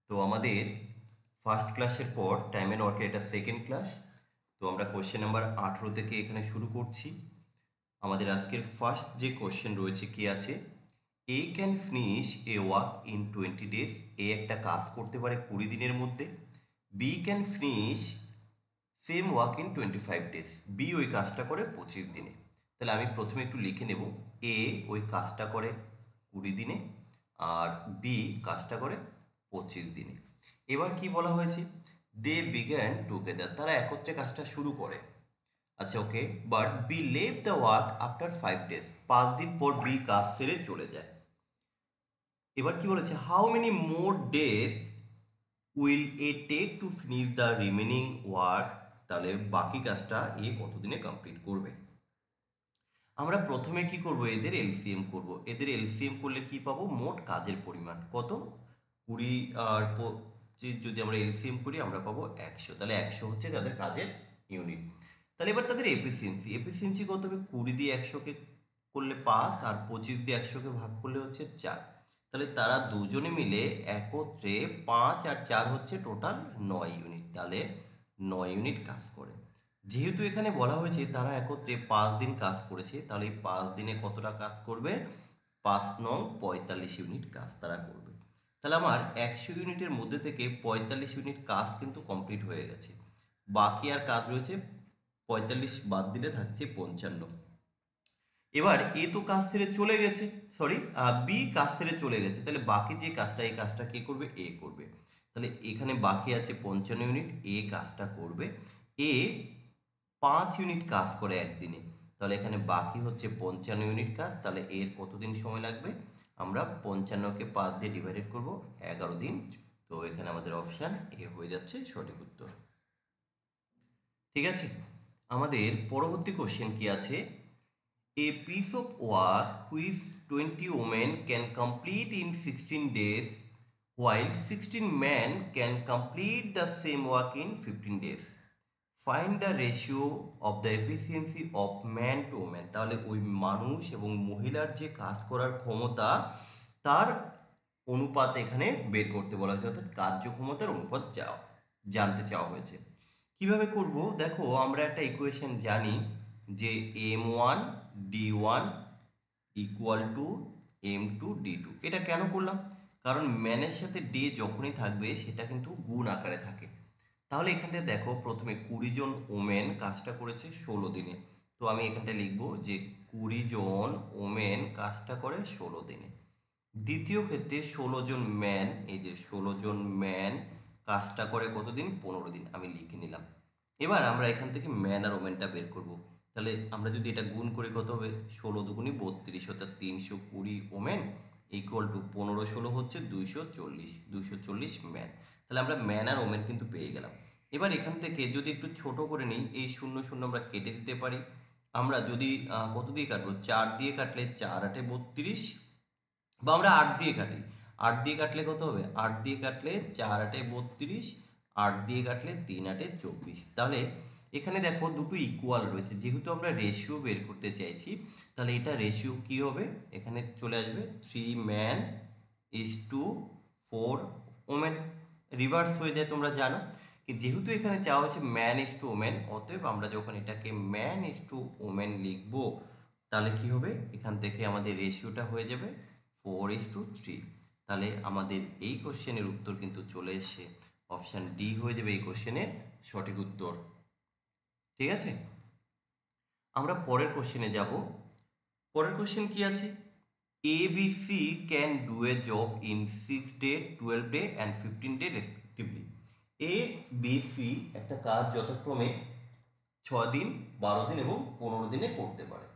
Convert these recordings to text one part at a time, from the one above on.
তো আমাদের ফার্স্ট ক্লাসের পর টাইম অ্যান্ড ওয়ার্কের এটা সেকেন্ড ক্লাস। তো আমরা কোশ্চেন নাম্বার 18 থেকে এখানে শুরু করছি। আমাদের আজকের ফার্স্ট যে কোশ্চেন রয়েছে কি আছে, A can finish a work in 20 days. A একটা কাজ করতে পারে 20 দিনের মধ্যে। B can finish same work in 25 days. B ওই কাজটা করে 25 দিনে। তাহলে আমি প্রথমে একটু লিখে নেব, এ ওই কাজটা করে 20 দিনে আর বি কাজটা করে 25 দিনে। এবার কি বলা হয়েছে, দে বিগ্যান টুগেদার, তারা একত্রে কাজটা শুরু করে। আচ্ছা okay, but B leave the work after 5 days, 5 দিন পর বি কাজ ছেড়ে চলে যায়। এবার কি বলেছে, how many more days will A take to finish the remaining work, তাহলে বাকি কাজটা এ কতদিনে কমপ্লিট করবে। আমরা প্রথমে কি করব, এদের এলসিএম করব। এদের এলসিএম করলে কি পাবো, মোট কাজের পরিমাণ কত, 20 আর 25 যদি আমরা এলসিএম করি আমরা পাবো 100। তাহলে 100 হচ্ছে তাদের কাজের ইউনিট। তাহলে এবার তাদের এফিসিয়েন্সি, এফিসিয়েন্সি কত হবে, 20 দিয়ে 100কে করলে 5 আর 25 দিয়ে 100কে ভাগ করলে হচ্ছে 4। তাহলে তারা দুজনে মিলে একত্রে 5 আর 4 হচ্ছে টোটাল 9 ইউনিট, তাহলে 9 ইউনিট কাজ করে। যেহেতু এখানে বলা হয়েছে তারা একত্রে 5 দিন কাজ করেছে, তাহলে এই 5 দিনে কতটা কাজ করবে, 5 নং 45 ইউনিট কাজ তারা করবে। তাহলে আমার 100 ইউনিটের মধ্যে থেকে 45 ইউনিট কাজ কিন্তু কমপ্লিট হয়ে গেছে। বাকি আর কাজ রয়েছে 45 বাদ দিলে থাকছে 55। এবার এ তো কাজ ছেড়ে চলে গেছে, সরি বি কাজ ছেড়ে চলে গেছে, তাহলে বাকি যে কাজটা, এই কাজটা কে করবে, এ করবে। তাহলে এখানে বাকি আছে 55 ইউনিট, এ কাজটা করবে। এ 5 ইউনিট কাজ করে একদিনে, তাহলে এখানে বাকি হচ্ছে 55 ইউনিট কাজ। তাহলে এর কতদিন সময় লাগবে, আমরা 55কে 5 দিয়ে ডিভাইডেড করব, 11 দিন। তো এখানে আমাদের অপশান এ হয়ে যাচ্ছে সঠিক উত্তর। ঠিক আছে, আমাদের পরবর্তী কোশ্চেন কি আছে, a piece of work which 20 women can complete in 16 days, while 16 men can complete the same work in 15 days. Find the ratio of the efficiency of man to woman. তাহলে ওই মানুষ এবং মহিলার যে কাজ করার ক্ষমতা, তার অনুপাত এখানে বের করতে বলা হয়েছে, অর্থাৎ কার্যক্ষমতার অনুপাত জানতে চাওয়া হয়েছে। কিভাবে করব, দেখো আমরা একটা ইকুয়েশন জানি যে m1 d1 equal to m2 d2। এটা কেন করলাম, কারণ ম্যানের সাথে ডে যখনই থাকবে সেটা কিন্তু গুণ আকারে থাকে। তাহলে এখানটা দেখো, প্রথমে 20 জন ওমেন কাজটা করেছে 16 দিনে, তো আমি এখানটা লিখব যে 20 জন ওমেন কাজটা করে 16 দিনে। দ্বিতীয় ক্ষেত্রে 16 জন ম্যান, এই যে 16 জন ম্যান কাজটা করে কতদিন, 15 দিন, আমি লিখে নিলাম। এবার আমরা এখান থেকে ম্যান আর ওমেনটা বের করব। তাহলে আমরা যদি এটা গুণ করি কত হবে, 16 দুগুণি 32, অর্থাৎ 320 ওমেন ইকুয়াল টু 15 16 হচ্ছে 240, 240 ম্যান। তাহলে আমরা ম্যান আর ওমেন কিন্তু পেয়ে গেলাম। এবার এখান থেকে যদি একটু ছোট করে নিই, এই 0 0 আমরা কেটে দিতে পারি। আমরা যদি কত দিয়ে কাটবো, 4 দিয়ে কাটলে 4 8 32, বা আমরা 8 দিয়ে কাটি, 8 দিয়ে কাটলে কত হবে, 8 দিয়ে কাটলে 4 8 32, 8 দিয়ে কাটলে 3 8 24। তাহলে এখানে দেখো দুটো ইকুয়াল রয়েছে, যেহেতু আমরা রেশিও বের করতে চাইছি, তাহলে এটা রেশিও কি হবে, এখানে চলে আসবে 3 man is to 4 women. Reverse হয়ে যায় তোমরা জানো, যেহেতু এখানে চাওয়া হচ্ছে ম্যান ইজ টু ওমেন, অতএব আমরা যখন এটাকে ম্যান ইজ টু ওমেন লিখবো, তাহলে কি হবে, এখান থেকে আমাদের রেশিওটা হয়ে যাবে 4:3। তাহলে আমাদের এই কোশ্চেনের উত্তর কিন্তু চলে এসে অপশান ডি হয়ে যাবে এই কোশ্চেনের সঠিক উত্তর। ঠিক আছে, আমরা পরের কোশ্চেনে যাব। পরের কোশ্চেন কি আছে, A B C can do a job in 6 day, 12 day and 15 day respectively. A B C একটা কাজ যথাক্রমে 6 দিন, 12 দিন এবং 15 দিনে করতে পারে।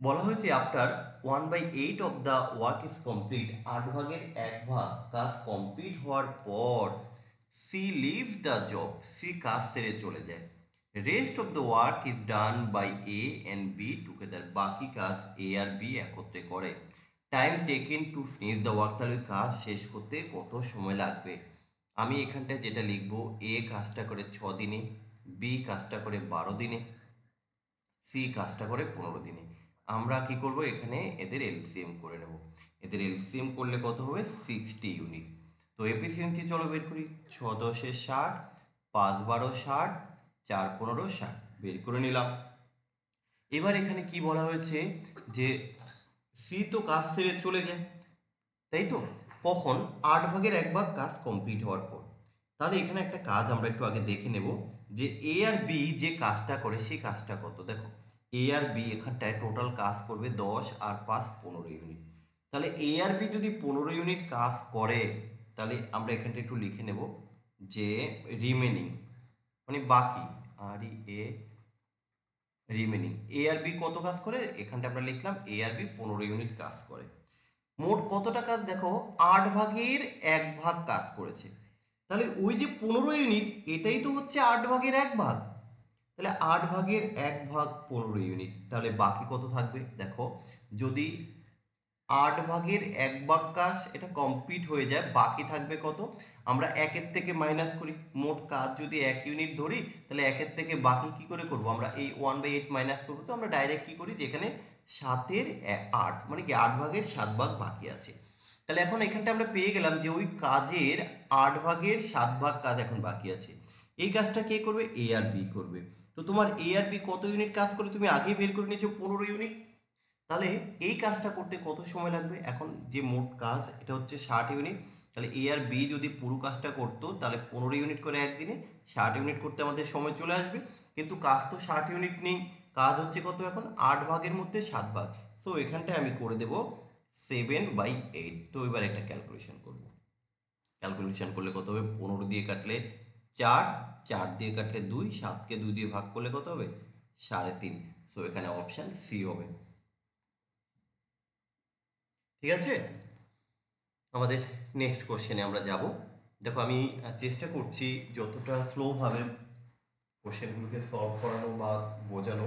বলা হয়েছে after 1/8 of the work is complete, 8 ভাগের 1 ভাগ কাজ কমপ্লিট হওয়ার পর C leaves the job, C কাজ ছেড়ে চলে যায়। Rest of the work is done by A and B together, বাকি কাজ এ আর বি একত্রে করে। Time taken to finish the work, তাহলে ওই কাজ শেষ করতে কত সময় লাগবে। আমি এখানটায় যেটা লিখবো, এ কাজটা করে 6 দিনে, বি কাজটা করে 12 দিনে, সি কাজটা করে 15 দিনে। আমরা কি করব, এখানে এদের এলসিএম করে নেব। এদের এলসিএম করলে কত হবে, 60 ইউনিট। তো তো এফিসিয়েন্সি চলো বের করি, 6 10 60, 5 12 60, 4 15 60 বের করে নিলাম। এবার এখানে কি বলা হয়েছে যে সি তো কাজ সেরে চলে যায়, তাই তো, কখন 8/1 কাজ কমপ্লিট হওয়ার পর। তাহলে এখানে একটা কাজ আমরা একটু আগে দেখে নেব যে এ আর বি যে কাজটা করে সেই কাজটা কত। দেখো এ আর বি এখানটায় টোটাল কাজ করবে 10 আর 5 15 ইউনিট। তাহলে এ আর বি যদি 15 ইউনিট কাজ করে তাহলে আমরা এখানটা একটু লিখে নেব যে রিমেনিং মানে বাকি, আর এ রিমেনিং, এ আর বি কত কাজ করে, এখানটা আমরা লিখলাম এ আর বি 15 ইউনিট কাজ করে। মোট কতটা কাজ দেখো 8/1 কাজ করেছে। তাহলে ওই যে 15 ইউনিট এটাই তো হচ্ছে 8/1, তাহলে 8/1 15 ইউনিট, তাহলে বাকি কত থাকবে দেখো, যদি 8/1 কাজ এটা কমপ্লিট হয়ে যায় বাকি থাকবে কত, আমরা 1-এর থেকে মাইনাস করি, মোট কাজ যদি 1 ইউনিট ধরি তাহলে 1-এর থেকে বাকি কি করে করব, আমরা এই 1/8 মাইনাস করবো, তো আমরা ডাইরেক্ট কি করি যে এখানে 7-এর 8 মানে কি 8/7 বাকি আছে। তাহলে এখন এখানটা আমরা পেয়ে গেলাম যে ওই কাজের 8/7 কাজ এখন বাকি আছে। এই কাজটা কে করবে, এ আর বি করবে। তো তোমার এ আর বি কত ইউনিট কাজ করে তুমি আগেই বের করে নিয়েছো 15 ইউনিট। তাহলে এই কাজটা করতে কত সময় লাগবে, এখন যে মোট কাজ এটা হচ্ছে 60 ইউনিট, তাহলে এ আর বি যদি পুরো কাজটা করতো তাহলে 15 ইউনিট করে একদিনে 60 ইউনিট করতে আমাদের সময় চলে আসবে, কিন্তু কাজ তো 60 ইউনিট নেই, কাজ হচ্ছে কত এখন 8/7। সো এখানটায় আমি করে দেব 7/8। তো এবার এটা ক্যালকুলেশন করব, ক্যালকুলেশন করলে কত হবে, 15 দিয়ে কাটলে 4, 4 দিয়ে কাটলে 2, 7কে 2 দিয়ে ভাগ করলে কত হবে 3.5। সো এখানে অপশান সি হবে। ঠিক আছে, আমাদের নেক্সট কোশ্চেনে আমরা যাব। দেখো আমি চেষ্টা করছি যতটা স্লোভাবে কোশ্চেনগুলোকে সলভ করানো বা বোঝানো,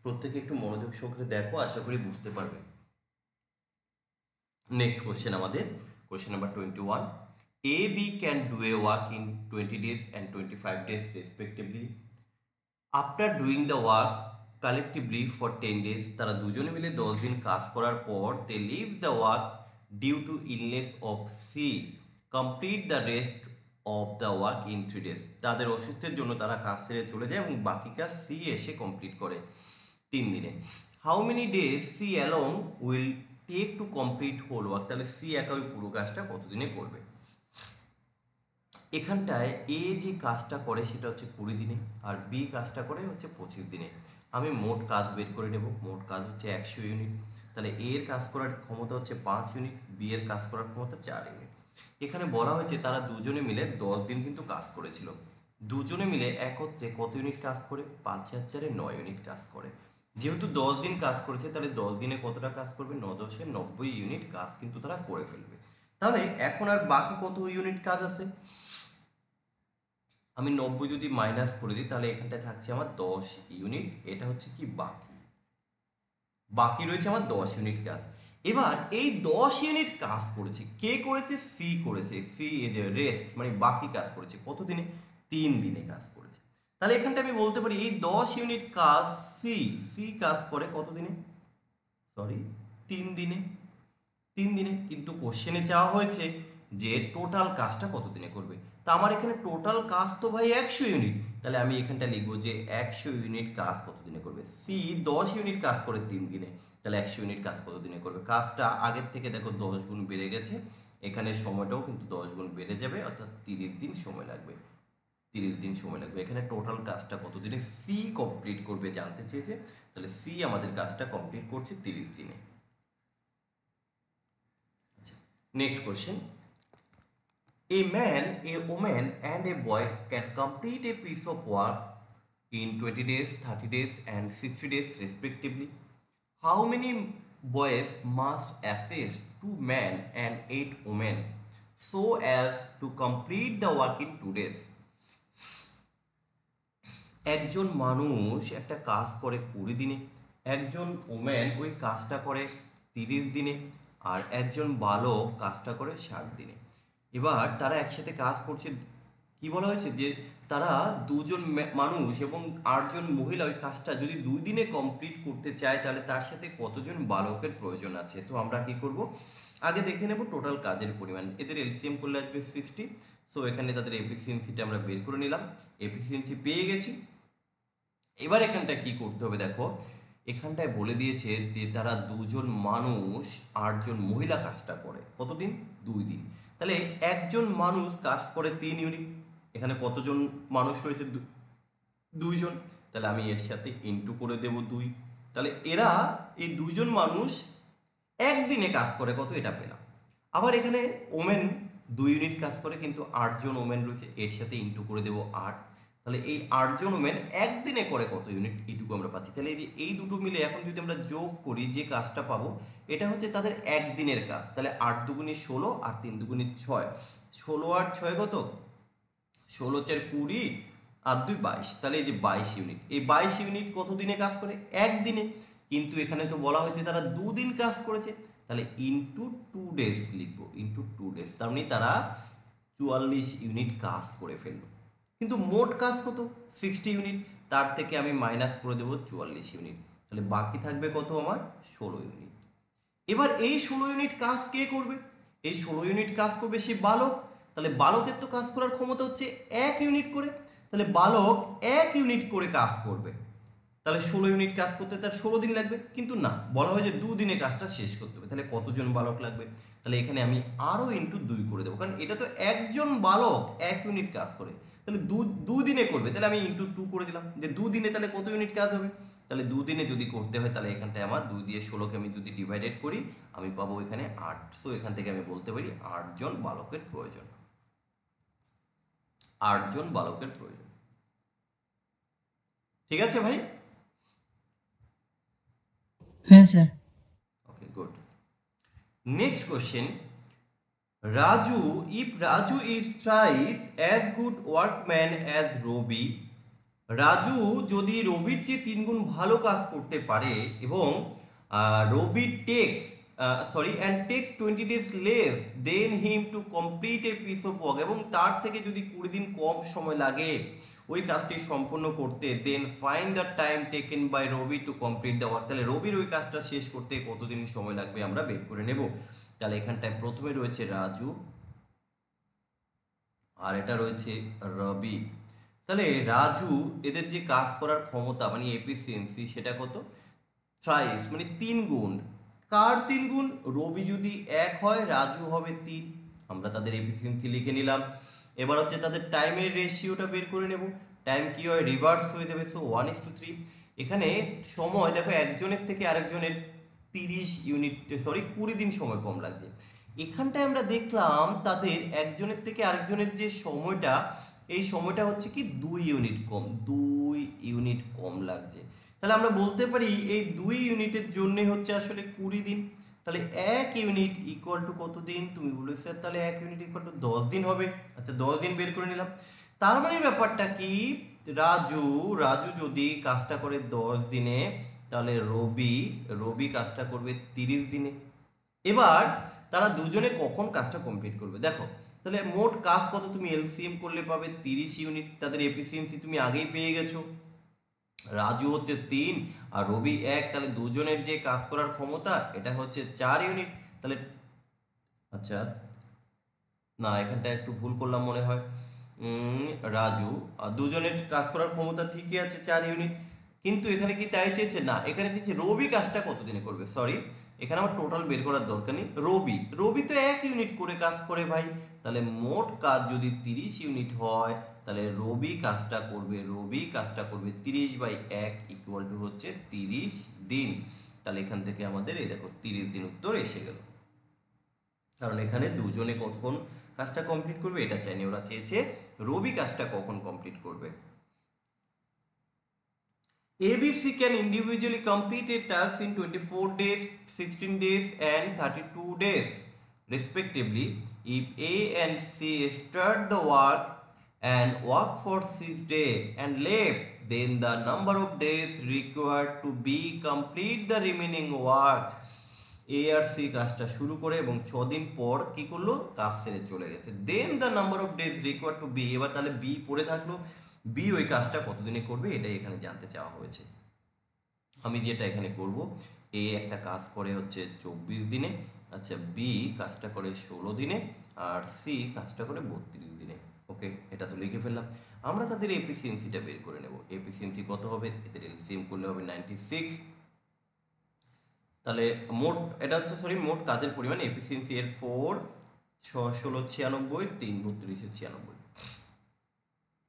প্রত্যেকে একটু মনোযোগ সহকারে দেখো, আশা করি বুঝতে পারবে। নেক্সট কোশ্চেন আমাদের question number 21, A B can do a work in 20 days and 25 days respectively. After doing the work collectively for 10 days, তারা দুজনে মিলে 10 দিন কাজ করার পর they leave the work due to illness of C, complete the rest of the work in 3 days, তাদের অসুস্থের জন্য তারা কাজ ছেড়ে চলে যায় এবং বাকি কাজ সি এসে কমপ্লিট করে 3 দিনে। How many days C along will take to complete whole work, তাহলে সি একা ওই পুরো কাজটা কত দিনে করবে। এখানটায় এ যে কাজটা করে সেটা হচ্ছে 20 দিনে আর বি কাজটা করে হচ্ছে 25 দিনে। আমি মোট কাজ বের করে নেব, মোট কাজ হচ্ছে 100 ইউনিট, তাহলে এ এর কাজ করার ক্ষমতা হচ্ছে 5 ইউনিট, বি এর কাজ করার ক্ষমতা 4 ইউনিট। এখানে বলা হয়েছে তারা দুজনে মিলে 10 দিন কিন্তু কাজ করেছিল, দুজনে মিলে একত্রে কত ইউনিট কাজ করে, 5 আর 4 9 ইউনিট কাজ করে। যেহেতু 10 দিন কাজ করেছে তাহলে 10 দিনে কতটা কাজ করবে, 9 10 90 ইউনিট কাজ কিন্তু তারা করে ফেলবে। তাহলে এখন আর বাকি কত ইউনিট কাজ আছে, আমি 90 যদি মাইনাস করে দিই তাহলে এখানটায় থাকছে আমার 10 ইউনিট, এটা হচ্ছে কি বাকি, বাকি রয়েছে আমার 10 ইউনিট কাজ। এবার এই 10 ইউনিট কাজ করেছে কে করেছে, সি করেছে, সি এজ এ রেস্ট মানে বাকি কাজ করেছে কত দিনে, 3 দিনে কাজ করেছে। তাহলে এখানটা আমি বলতে পারি এই 10 ইউনিট কাজ সি, সি কাজ করে কত দিনে, সরি 3 দিনে, 3 দিনে। কিন্তু কোশ্চেনে চাওয়া হয়েছে যে টোটাল কাজটা কত দিনে করবে, তা আমার এখানে টোটাল কাজ তো ভাই 100 ইউনিট, তাহলে আমি এখানটা লিখবো যে 100 ইউনিট কাজ কত দিনে করবে। সি 10 ইউনিট কাজ করে 3 দিনে, তাহলে 100 ইউনিট কাজ কত দিনে করবে। কাজটা আগের থেকে দেখো 10 গুণ বেড়ে গেছে, এখানে সময়টাও কিন্তু 10 গুণ বেড়ে যাবে, অর্থাৎ 30 দিন সময় লাগবে, 30 দিন সময় লাগবে। এখানে টোটাল কাজটা কত দিনে সি কমপ্লিট করবে জানতে চেয়েছে, তাহলে সি আমাদের কাজটা কমপ্লিট করছে 30 দিনে। Next question, a man, a woman, and a boy can complete a piece of work in 20 days, 30 days, and 60 days, respectively. How many boys must assist 2 men and 8 women so as to complete the work in 2 days? একজন মানুষ একটা কাজ করে 20 দিনে, একজন woman ওই কাজটা করে 30 দিনে, আর একজন বালক কাজটা করে 60 দিনে। এবার তারা একসাথে কাজ করছে কি বলা হয়েছে যে তারা দুজন মানুষ এবং 8জন মহিলা ওই কাজটা যদি 2 দিনে কমপ্লিট করতে চায় তাহলে তার সাথে কতজন বালকের প্রয়োজন আছে। তো আমরা কি করব, আগে দেখে নেব টোটাল কাজের পরিমাণ। এদের এলসিএম করলে আসবে 60। সো এখানে তাদের এফিসিয়েন্সিটা আমরা বের করে নিলাম, এফিসিয়েন্সি পেয়ে গেছি। এবার এখানটায় কি করতে হবে দেখো, এখানটায় বলে দিয়েছে যে তারা 2জন মানুষ 8জন মহিলা কাজটা করে কতদিন, 2 দিন। তাহলে একজন মানুষ কাজ করে 3 ইউনিট, এখানে কতজন মানুষ রয়েছে, 2জন। তাহলে আমি এর সাথে ইনটু করে দেব 2। তাহলে এরা এই 2জন মানুষ একদিনে কাজ করে কত, এটা পেলাম। আবার এখানে ওমেন 2 ইউনিট কাজ করে, কিন্তু 8জন ওমেন রয়েছে, এর সাথে ইনটু করে দেব 8। তাহলে এই 8জন ওমেন একদিনে করে কত ইউনিট, এইটুকু আমরা পাচ্ছি। তাহলে এই যে এই দুটো মিলে এখন যদি আমরা যোগ করি যে কাজটা পাবো, এটা হচ্ছে তাদের একদিনের কাজ। তাহলে 8 দুগুণে 16 আর 3 দুগুণে 6, 16 আর 6 কত, 16 4 20 আর 2 22। তাহলে এই যে 22 ইউনিট, এই 22 ইউনিট কত দিনে কাজ করে, একদিনে। কিন্তু এখানে তো বলা হয়েছে তারা 2 দিন কাজ করেছে, তাহলে ইনটু 2 ডেজ লিখবো, ইনটু 2 ডেজ। তার মানে তারা 44 ইউনিট কাজ করে ফেললো। কিন্তু মোট কাজ কত, 60 ইউনিট, তার থেকে আমি মাইনাস করে দেবো 44 ইউনিট। তাহলে বাকি থাকবে কত আমার, 16 ইউনিট। এবার এই 16 ইউনিট কাজ কে করবে, এই 16 ইউনিট কাজ করবে সে বালক। তাহলে বালকের তো কাজ করার ক্ষমতা হচ্ছে 1 ইউনিট করে, তাহলে বালক 1 ইউনিট করে কাজ করবে। তাহলে 16 ইউনিট কাজ করতে তার 16 দিন লাগবে, কিন্তু না, বলা হয় যে 2 দিনে কাজটা শেষ করতে হবে। তাহলে কতজন বালক লাগবে, তাহলে এখানে আমি আরো ইনটু 2 করে দেবো, কারণ এটা তো একজন বালক 1 ইউনিট কাজ করে, তাহলে 2 দিনে করবে। তাহলে আমি ইনটু 2 করে দিলাম, যে 2 দিনে তাহলে কত ইউনিট কাজ হবে। তাহলে 2 দিনে যদি করতে হয় তাহলে এখানটায় আমার 2 দিয়ে 16কে আমি যদি ডিভাইডেড করি আমি পাবো এখানে 8। সো এখান থেকে আমি বলতে পারি 8জন বালকের প্রয়োজন, 8জন বালকের প্রয়োজন। ঠিক আছে ভাই? হ্যাঁ sir. Okay, good. Next question, Raju, if Raju is thrice as good workman as Robi, Raju যদি রবির চেয়ে 3 গুণ ভালো কাজ করতে পারে এবং Ravi takes and takes 20 days less then him to complete a piece of work, এবং তার থেকে যদি 20 দিন কম সময় লাগে ওই কাজটি সম্পন্ন করতে, then find the time taken by Ravi to complete the work. তাহলে রবির ওই কাজটা শেষ করতে কতদিন সময় লাগবে আমরা বের করে নেব। তাহলে এখানটায় প্রথমে রয়েছে রাজু আর এটা রয়েছে রবি। তাহলে রাজু এদের যে কাজ করার ক্ষমতা মানে এফিসিয়েন্সি সেটা কত, থ্রাইস মানে 3 গুণ। কার 3 গুণ, রবি যদি 1 হয় রাজু হবে 3, আমরা তাদের এফিসিয়েন্সি লিখে নিলাম। এবার হচ্ছে তাদের টাইমের রেশিওটা বের করে নেব, টাইম কি হয় রিভার্স হয়ে যাবে, সো 1:3। এখানে সময় দেখো একজনের থেকে আরেকজনের 20 দিন সময় কম লাগবে। এখানটায় আমরা দেখলাম তাদের একজনের থেকে আরেকজনের যে সময়টা, এই সময়টা হচ্ছে কি 2 ইউনিট কম, 2 ইউনিট কম লাগছে। তাহলে আমরা বলতে পারি এই 2 ইউনিটের জন্য হচ্ছে আসলে 20 দিন। তাহলে 1 ইউনিট ইকুয়াল টু কত দিন, তুমি বলে স্যার তাহলে 1 ইউনিট ইকুয়াল টু 10 দিন হবে। আচ্ছা 10 দিন বের করে নিলাম। তার মানে ব্যাপারটা কি, রাজু রাজু যদি কাজটা করে 10 দিনে, তাহলে রবি কাজটা করবে 30 দিনে। এবার তারা দুজনে কখন কাজটা কমপ্লিট করবে দেখো, তাহলে মোট কাজ কত তুমি এলসিএম করলে পাবে 30 ইউনিট, তাদের এফিসিয়েন্সি তুমি আগেই পেয়ে গেছো, রাজু হচ্ছে 3 আর রবি 1, তাহলে দুজনের যে কাজ করার ক্ষমতা এটা হচ্ছে 4 ইউনিট। তাহলে আচ্ছা না এখানটা একটু ভুল করলাম মনে হয়, রাজু আর দুজনের কাজ করার ক্ষমতা ঠিকই আছে 4 ইউনিট, কিন্তু এখানে কি তাই চেয়েছে, না এখানে চেয়েছে রবি কাজটা কতদিনে করবে। সরি, এখানে আমার টোটাল বের করার দরকার নেই, রবি তো 1 ইউনিট করে কাজ করে ভাই। তাহলে মোট কাজ যদি 30 ইউনিট হয় তাহলে রবি কাজটা করবে 30/1 ইকুয়াল টু হচ্ছে 30 দিন। তাহলে এখান থেকে আমাদের এই দেখো 30 দিন উত্তর এসে গেল, কারণ এখানে দুজনে কখন কাজটা কমপ্লিট করবে এটা চাইনি, ওরা চেয়েছে রবি কাজটা কখন কমপ্লিট করবে। ABC can individually complete a task in 24 days, 16 days and 32 days respectively. If A and C start the work and work for 6 days and left, then the number of days required to be complete the remaining work A আর C কাজটা শুরু করে এবং 6 দিন পর কি করলো, কাজ ছেড়ে চলে গেছে। Then the number of days required to be, এবার তাহলে বি পড়ে থাকলো, বি ওই কাজটা কতদিনে করবে এটাই এখানে জানতে চাওয়া হয়েছে। আমি যেটা এখানে করব, এ একটা কাজ করে হচ্ছে 24 দিনে, আচ্ছা বি কাজটা করে 16 দিনে, আর সি কাজটা করে 32 দিনে। ওকে, এটা তো লিখে ফেললাম। আমরা তাদের এফিসিয়েন্সিটা বের করে নেব। এফিসিয়েন্সি কত হবে, এদের এলসিএম করলে হবে 96। তাহলে মোট, এটা হচ্ছে সরি মোট কাজের পরিমাণ, এফিসিয়েন্সি এর 4 6 16 96, 3 32 96।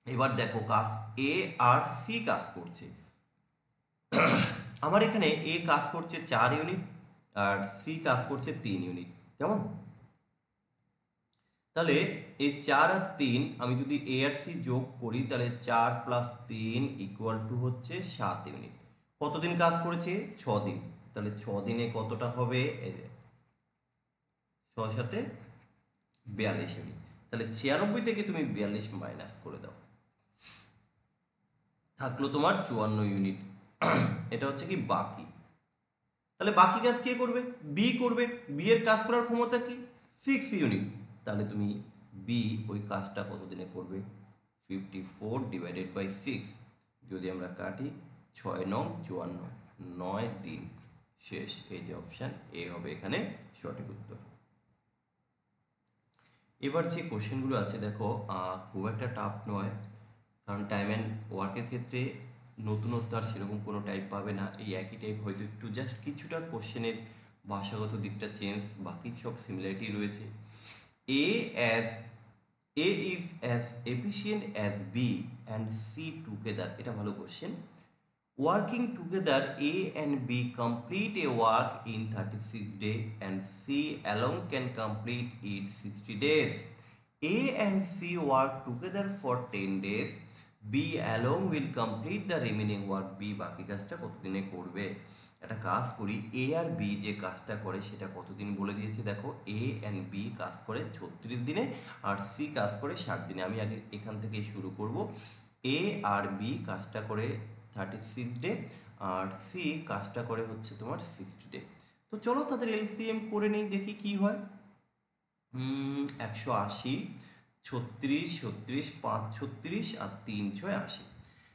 এবার দেখো কাজ এ আর সি কাজ করছে। আমার এখানে এ কাজ করছে 4 ইউনিট আর সি কাজ করছে 3 ইউনিট, কেমন? তাহলে এই 4 আর 3 আমি যদি এ আর সি যোগ করি তাহলে 4 প্লাস 3 ইকুয়াল টু হচ্ছে 7 ইউনিট। কতদিন কাজ করেছে, 6 দিন। তাহলে 6 দিনে কতটা হবে, 6 সাথে 42 ইউনিট। তাহলে 96 থেকে তুমি 42 মাইনাস করে দাও, থাকলো তোমার 54 ইউনিট। এটা হচ্ছে কি বাকি। তাহলে বাকি কাজ কে করবে, বি করবে। বি এর কাজ করার ক্ষমতা কি, 6 ইউনিট। তাহলে তুমি বি ওই কাজটা কতদিনে করবে, 54 ডিভাইডেড বাই 6, যদি আমরা কাটি 6 9 54, 9 দিন শেষ। এই যে অপশান এ হবে এখানে সঠিক উত্তর। এবার যে কোশ্চেনগুলো আছে দেখো, খুব একটা টাফ নয়, কারণ টাইম অ্যান্ড ওয়ার্কের ক্ষেত্রে নতুনত্ব আর সেরকম কোনো টাইপ পাবে না, এই একই টাইপ, হয়তো একটু জাস্ট কিছুটা কোশ্চেনের ভাষাগত দিকটা চেঞ্জ, বাকি সব সিমিলারিটি রয়েছে। A as A is as efficient as B and C together, এটা ভালো question. Working together, A and B complete a work in 36 days and C alone can complete it 60 days. A and C work together for 10 days. B alone will complete the remaining work. B বাকি কাজটা কতদিনে করবে? একটা কাজ করি, A আর B যে কাজটা করে সেটা কতদিন বলে দিয়েছে দেখো। A and B কাজ করে 36 দিনে আর C কাজ করে 60 দিনে। আমি আগে এখান থেকেই শুরু করব। A আর B কাজটা করে 36 ডে আর সি কাজটা করে হচ্ছে তোমার 60 ডে। তো চলো তাদের এলসিএম করে নেই, দেখি কি হয়। 180, 36 36, 5 36 আর 3 6 80।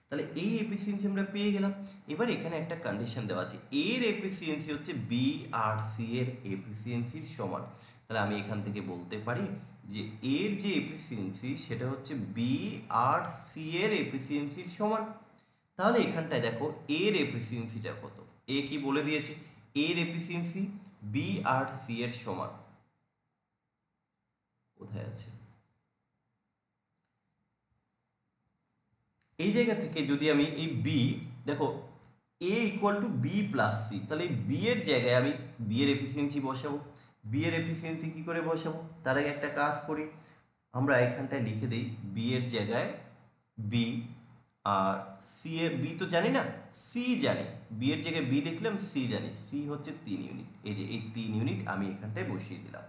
তাহলে এই এফিসিয়েন্সি আমরা পেয়ে গেলাম। এবার এখানে একটা কন্ডিশন দেওয়া আছে, এর এফিসিয়েন্সি হচ্ছে বি আর সি এর এফিসিয়েন্সির সমান। তাহলে আমি এখান থেকে বলতে পারি যে এর যে এফিসিয়েন্সি সেটা হচ্ছে বি আর সি এর এফিসিয়েন্সির সমান। তাহলে এখানটায় দেখো এর এফিসিয়েন্সিটা কত, এ কি বলে দিয়েছে, এর এফিসিয়েন্সি বি আর সি এর সমান। কোথায় আছে, এই জায়গা থেকে যদি আমি এই বি দেখো, A equal to B plus C, তাহলে এই বি এর জায়গায় আমি বি এর এফিসিয়েন্সি বসাবো। বি এর এফিসিয়েন্সি কি করে বসাবো, তার আগে একটা কাজ করি, আমরা এখানটায় লিখে দিই বি এর জায়গায় বি, আর সি এর বি তো জানি না, সি জানি, বি এর জায়গায় বি লিখলাম, সি জানি, সি হচ্ছে 3 ইউনিট। এই যে এই 3 ইউনিট আমি এখানটায় বসিয়ে দিলাম।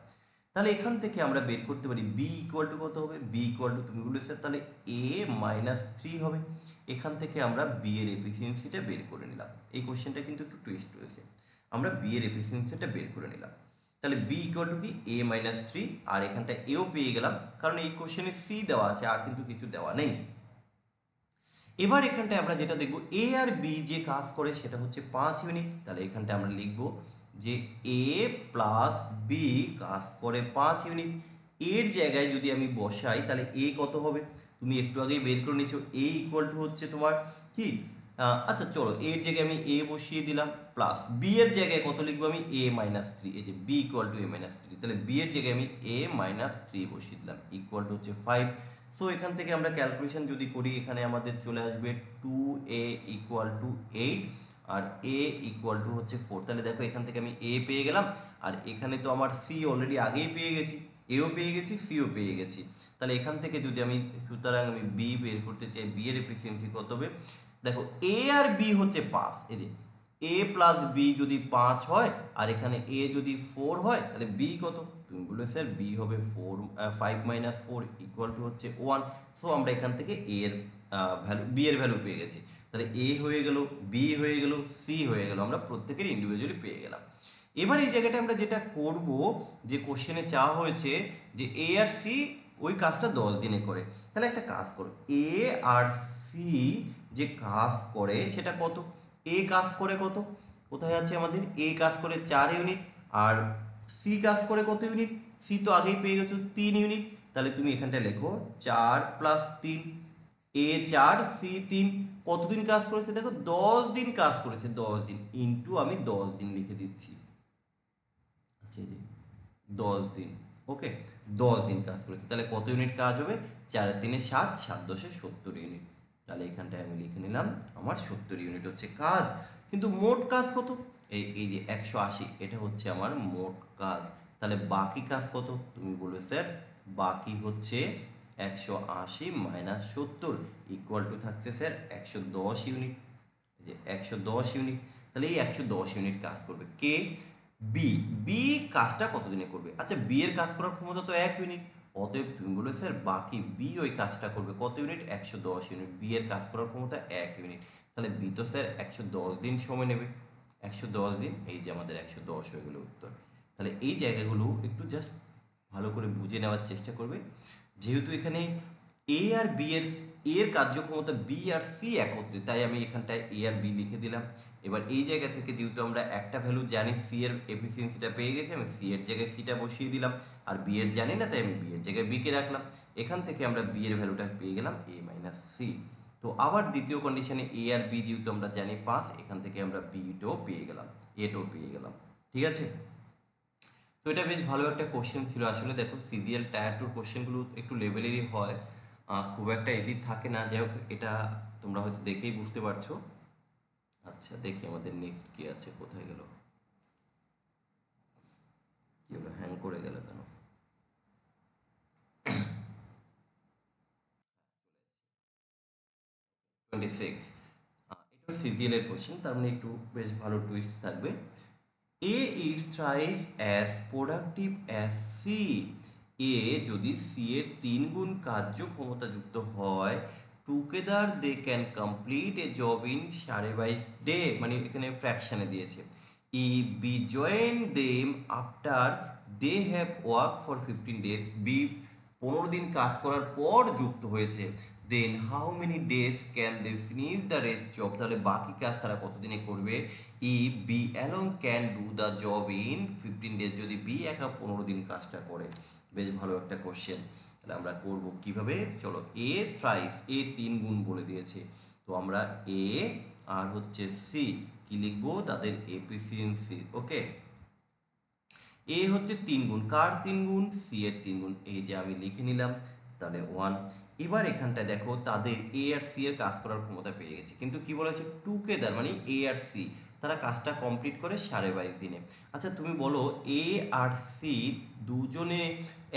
তাহলে এখান থেকে আমরা বের করতে পারি বি ইকুয়াল টু কত হবে, বি ইকুয়াল টু তুমি বলেছো তাহলে এ মাইনাস 3 হবে। এখান থেকে আমরা বি এর এফিসিয়েন্সিটা বের করে নিলাম। এই কোশ্চেনটা কিন্তু একটু টুইস্ট রয়েছে, আমরা বি এর এফিসিয়েন্সিটা বের করে নিলাম। তাহলে বি ইকুয়াল টু কি, এ মাইনাস 3, আর এখানটা এও পেয়ে গেলাম, কারণ এই কোশ্চেনে সি দেওয়া আছে আর কিন্তু কিছু দেওয়া নেই। এবার এখানটায় আমরা যেটা দেখব, এ আর বি যে কাজ করে সেটা হচ্ছে 5 ইউনিট। তাহলে এখানটায় আমরা লিখব যে এ প্লাস বি কাজ করে 5 ইউনিট। এর জায়গায় যদি আমি বসাই তাহলে এ কত হবে, তুমি একটু আগেই বের করে নিয়েছো, এ ইকুয়াল টু হচ্ছে তোমার কি, আচ্ছা চলো এর জায়গায় আমি এ বসিয়ে দিলাম, প্লাস বি এর জায়গায় কত লিখবো আমি, এ মাইনাস 3, এই যে B equal to A minus 3, তাহলে বি এর জায়গায় আমি এ মাইনাস 3 বসিয়ে দিলাম, ইকুয়াল টু হচ্ছে 5। সো এখান থেকে আমরা ক্যালকুলেশন যদি করি, এখানে আমাদের চলে আসবে 2a ইকুয়াল টু 8 আর a ইকুয়াল টু হচ্ছে 4। তাহলে দেখো এখান থেকে আমি a পেয়ে গেলাম, আর এখানে তো আমার c অলরেডি আগেই পেয়ে গেছি, এও পেয়ে গেছি, সিও পেয়ে গেছি। তাহলে এখান থেকে যদি আমি, সুতরাং আমি b বের করতে চাই, b এর এফিসিয়েন্সি কত হবে, দেখো a আর b হচ্ছে 5, এই যে a প্লাস বি যদি 5 হয় আর এখানে a যদি 4 হয় তাহলে b কত, তুমি বলবে স্যার b হবে 5 মাইনাস 4 ইকুয়াল টু হচ্ছে 1। সো আমরা এখান থেকে a এর ভ্যালু, b এর ভ্যালু পেয়ে গেছি। তাহলে a হয়ে গেল, b হয়ে গেল, c হয়ে গেল, আমরা প্রত্যেকের ইন্ডিভিজুয়ালি পেয়ে গেলাম। এবার এই জায়গাটা আমরা যেটা করব, যে কোশ্চেনে চাওয়া হয়েছে যে এ আর সি ওই কাজটা 10 দিনে করে, তাহলে একটা কাজ করো, এ আর সি যে কাজ করে সেটা কত, এ কাজ করে কত, কোথায় আছে আমাদের, এ কাজ করে 4 ইউনিট, আর সি কাজ করে কত ইউনিট, সি তো আগেই পেয়ে গেছো 3 ইউনিট, তাহলে তুমি এখানটা লেখো 4+3, এ 4 সি 3, কতদিন কাজ করেছে দেখো 10 দিন কাজ করেছে, 10 দিন ইন্টু আমি 10 দিন লিখে দিচ্ছি, আচ্ছা এই যে 10 দিন, ওকে 10 দিন কাজ করেছে, তাহলে কত ইউনিট কাজ হবে, 4×3 = 7, 7×10 = 70 ইউনিট, তাহলে এখানটায় আমি লিখে নিলাম আমার 70 ইউনিট হচ্ছে কাজ। কিন্তু মোট কাজ কত, এই যে 180, এটা হচ্ছে আমার মোট কাজ, তাহলে বাকি কাজ কত, তুমি বলবে স্যার বাকি হচ্ছে 180 - 70 থাকছে স্যার 110 ইউনিট, এই যে 110 ইউনিট, তাহলে এই 110 ইউনিট কাজ করবে কে, বি। বি কাজটা কতদিনে করবে, আচ্ছা বি এর কাজ করার ক্ষমতা তো 1 ইউনিট, অতএব তুমি বলবে স্যার বাকি বি ওই কাজটা করবে কত ইউনিট, 110 ইউনিট, বি এর কাজ করার ক্ষমতা 1 ইউনিট, তাহলে বি তো স্যার 110 দিন সময় নেবে, 110 দিন, এই যে আমাদের 110 হয়ে গেল উত্তর। তাহলে এই জায়গাগুলো একটু জাস্ট ভালো করে বুঝে নেওয়ার চেষ্টা করবে, যেহেতু এখানে এ আর বি এর কার্যক্ষমতা বি আর সি একত্রে, তাই আমি এখানটায় এ আর বি লিখে দিলাম। এবার এই জায়গা থেকে যেহেতু আমরা একটা ভ্যালু জানি, সি এর এফিসিয়েন্সিটা পেয়ে গেছি, আমি সি এর জায়গায় সিটা বসিয়ে দিলাম, আর বি এর জানি না তাই আমি বি এর জায়গায় বি কে রাখলাম, এখান থেকে আমরা বি এর ভ্যালুটা পেয়ে গেলাম এ মাইনাস সি। তো আবার দ্বিতীয় কন্ডিশনে এ আর বি যেহেতু আমরা জানি 5, এখান থেকে আমরা বিটাও পেয়ে গেলাম, এটাও পেয়ে গেলাম, ঠিক আছে। তো এটা বেশ ভালো একটা কোশ্চেন ছিল আসলে, দেখো সিজিএল টায়ার টুর কোশ্চেনগুলো একটু লেভেলেরই হয়, খুব একটা ইজি থাকে না, যাই হোক এটা তোমরা হয়তো দেখেই বুঝতে পারছো। আচ্ছা দেখি আমাদের নেক্সট কি আছে, কোথায় গেল, কি হলো, হ্যাং করে গেল কেন, 26, এটা সিজিএল এর কোশ্চেন, তার মানে একটু বেশ ভালো টুইস্ট থাকবে। A is thrice as productive as C, A যদি সি এর 3 গুণ কার্যক্ষমতাযুক্ত হয়, together they can complete a job in 22.5 day, মানে এখানে ফ্র্যাকশনে দিয়েছে, ই B join them after they have work for 15 days, B 15 দিন কাজ করার পর যুক্ত হয়েছে, then how many days can they finish the rest job, তাহলে বাকি কাজ তারা কতদিনে করবে, ই B alone can do the job in 15 days, যদি বি একা 15 দিন কাজটা করে। বেশ ভালো একটা কোশ্চেন, তাহলে আমরা করব কিভাবে, চলো এ থ্রাইস, এ 3 গুণ বলে দিয়েছে, তো আমরা এ আর হচ্ছে সি কি লিখবো, তাদের এফিসিয়েন্সি, ওকে। এ হচ্ছে 3 গুণ, কার 3 গুণ, সি এর 3 গুণ, এই যে আমি লিখে নিলাম, তাহলে 1। এবার এখানটায় দেখো তাদের এ আর সি এর কাজ করার ক্ষমতা পেয়ে গেছে, কিন্তু কি বলেছে টুগেদার, মানে এ আর সি তারা কাজটা কমপ্লিট করে 22.5 দিনে। আচ্ছা তুমি বলো এ আর সি দুজনে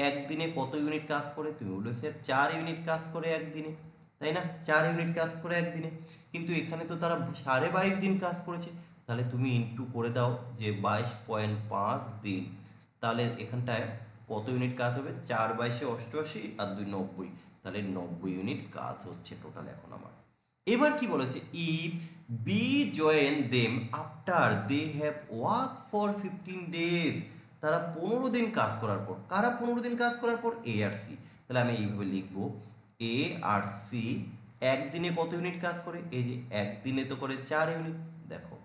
একদিনে কত ইউনিট কাজ করে, তুমি বলবে স্যার 4 ইউনিট কাজ করে একদিনে, তাই না, 4 ইউনিট কাজ করে একদিনে, কিন্তু এখানে তো তারা 22.5 দিন কাজ করেছে, তাহলে তুমি ইনটু করে দাও যে 22.5 দিন, তাহলে এখানটায় কত ইউনিট কাজ হবে, 4×22 = 88 আর 2 = 90, তাহলে 90 ইউনিট কাজ হচ্ছে টোটাল এখন আমার। এবার কি বলেছে, if B join them after they have work for 15 days, তারা 15 দিন কাজ করার পর, কারা 15 দিন কাজ করার পর, এ আর সি, তাহলে আমি এইভাবে লিখবো, এ আর সি একদিনে কত ইউনিট কাজ করে, এই যে একদিনে তো করে 4 ইউনিট, দেখো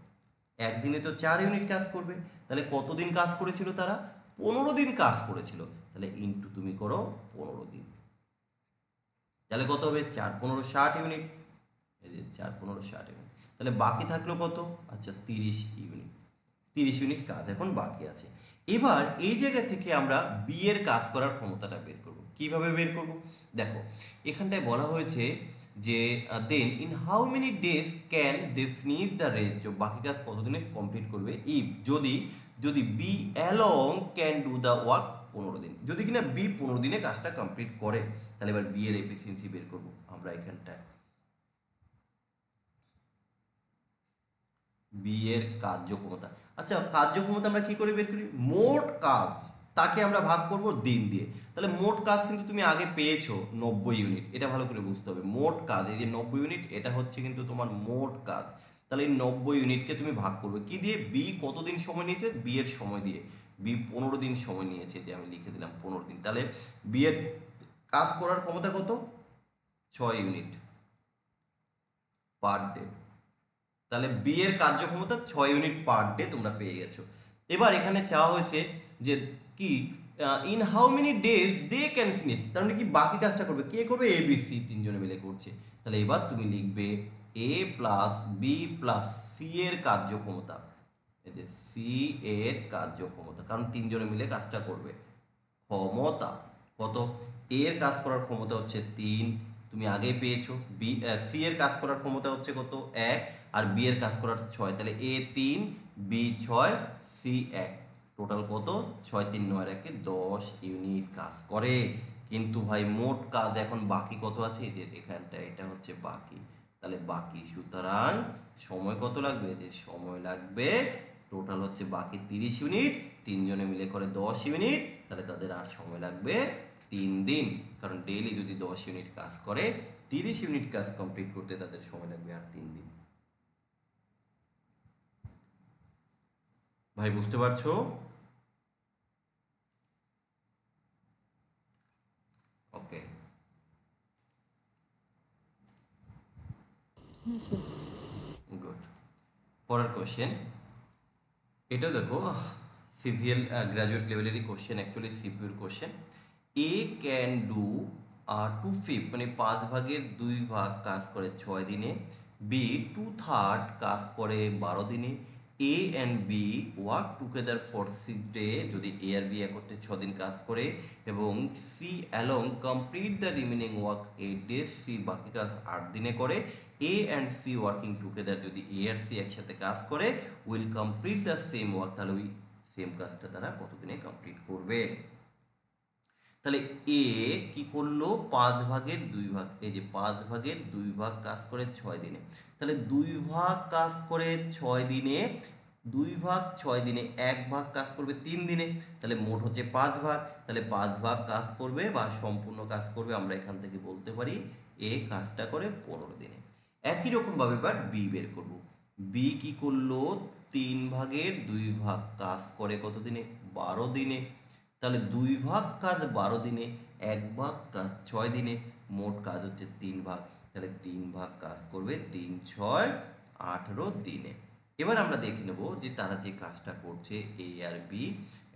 একদিনে তো 4 ইউনিট কাজ করবে, তাহলে কতদিন কাজ করেছিল তারা, 15 দিন কাজ করেছিল, তাহলে ইনটু তুমি করো 15 দিন, তাহলে কত হবে 4×15 = 60 ইউনিট, এই যে 4×15 = 60 ইউনিট, তাহলে বাকি থাকলো কত, আচ্ছা 30 ইউনিট, 30 ইউনিট কাজ এখন বাকি আছে। এবার এই জায়গা থেকে আমরা বি এর কাজ করার ক্ষমতাটা বের করব, কিভাবে বের করব, দেখো এখানটায় বলা হয়েছে যে then in how many days can they finish the rest job, বাকি কাজ কতদিনে কমপ্লিট করবে, ইফ যদি যদি B along can do the work 15 দিন, যদি কিনা বি 15 দিনে কাজটা কমপ্লিট করে, তাহলে এবার বি এর এফিসিয়েন্সি বের করব আমরা এখানটায়, বি এর কার্যক্ষমতা, আচ্ছা কার্যক্ষমতা আমরা কি করে বের করি, মোট কাজ তাকে আমরা ভাগ করব দিন দিয়ে, তাহলে মোট কাজ কিন্তু তুমি আগে পেয়েছো 90 ইউনিট, এটা ভালো করে বুঝতে হবে, মোট কাজ এই যে 90 ইউনিট এটা হচ্ছে কিন্তু তোমার মোট কাজ, তাহলে এই 90 ইউনিটকে তুমি ভাগ করবে কি দিয়ে? বি কতদিন সময় নিয়েছে? বি এর সময় দিয়ে। বি 15 দিন সময় নিয়েছে, যে আমি লিখে দিলাম 15 দিন। তাহলে বি এর কাজ করার ক্ষমতা কত? 6 ইউনিট পার ডে। তাহলে বি এর কার্যক্ষমতা 6 ইউনিট পার ডে তোমরা পেয়ে গেছো। এবার এখানে চাওয়া হয়েছে যে কি in how many days they can finish, তার মানে কি বাকি কাজটা করবে কে করবে? এ বি সি তিনজনে মিলে করছে। তাহলে এবার তুমি লিখবে এ প্লাস বি প্লাস সি এর কার্যক্ষমতা, এই যে সি এর কার্যক্ষমতা, কারণ তিনজনে মিলে কাজটা করবে। ক্ষমতা কত? এ এর কাজ করার ক্ষমতা হচ্ছে 3, তুমি আগেই পেয়েছো। বি সি এর কাজ করার ক্ষমতা হচ্ছে কত? 1, আর বি এর কাজ করার 6, তাহলে এ 3 বি 6 সি 1, টোটাল কত? 6 3 9 1 10 ইউনিট কাজ করে। কিন্তু ভাই মোট কাজ এখন বাকি কত আছে? এদের এখানটা এটা হচ্ছে বাকি, তাহলে বাকি, সুতরাং সময় কত লাগবে? যে সময় লাগবে টোটাল হচ্ছে বাকি 30 ইউনিট, তিনজনে মিলে করে 10 ইউনিট, তাহলে তাদের আর সময় লাগবে 3 দিন। কারণ ডেইলি যদি 10 ইউনিট কাজ করে, 30 ইউনিট কাজ কমপ্লিট করতে তাদের সময় লাগবে আর 3 দিন। ভাই বুঝতে পারছো? ওকে, গুড। পরের কোশ্চেন, এটা দেখো সিভিএল গ্র্যাজুয়েট লেভেলেরই কোশ্চেন, অ্যাকচুয়ালি সিপিউর কোশ্চেন। এ ক্যান ডু 2/5 মানে 5/2 কাজ করে 6 দিনে, বি 2/3 কাজ করে 12 দিনে, A and B work together for 6 day, যদি এ আর বি একত্রে 6 দিন কাজ করে, এবং C along complete the remaining work 8 days, C বাকি কাজ 8 দিনে করে। A and C working together, যদি এ আর সি একসাথে কাজ করে, will complete the same work, তাহলে ওই সেম কাজটা তারা কতদিনে কমপ্লিট করবে? তাহলে এ কি করলো? 5/2, এই যে 5/2 কাজ করে 6 দিনে, তাহলে 2 ভাগ কাজ করে 6 দিনে, 2 ভাগ 6 দিনে, 1 ভাগ কাজ করবে 3 দিনে, তাহলে মোট হচ্ছে 5 ভাগ, তাহলে 5 ভাগ কাজ করবে বা সম্পূর্ণ কাজ করবে, আমরা এখান থেকে বলতে পারি এ কাজটা করে 15 দিনে। একই রকম ভাবে এবার বি বের করব। বি কি করলো? 3/2 কাজ করে কত দিনে? 12 দিনে, তাহলে 2 ভাগ কাজ 12 দিনে, 1 ভাগ কাজ 6 দিনে, মোট কাজ হচ্ছে 3 ভাগ, তাহলে 3 ভাগ কাজ করবে 3 6 18 দিনে। এবার আমরা দেখে নেব যে তারা যে কাজটা করছে এ আর বি,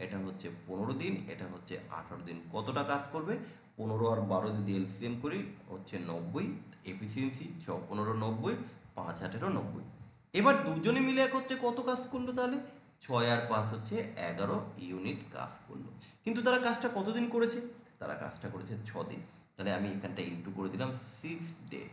এটা হচ্ছে 15 দিন, এটা হচ্ছে 18 দিন, কতটা কাজ করবে? 15 আর 12 যদি এলসিএম করি হচ্ছে 90, এফিসিয়েন্সি 6 15 90, 5 18 90। এবার দুজনে মিলে একত্রে কত কাজ করলো? তাহলে 6 আর 5 হচ্ছে 11 ইউনিট কাজ করলো। কিন্তু তারা কাজটা কতদিন করেছে? তারা কাজটা করেছে 6 দিন, তাহলে আমি এখানটা ইনটু করে দিলাম 6 ডে,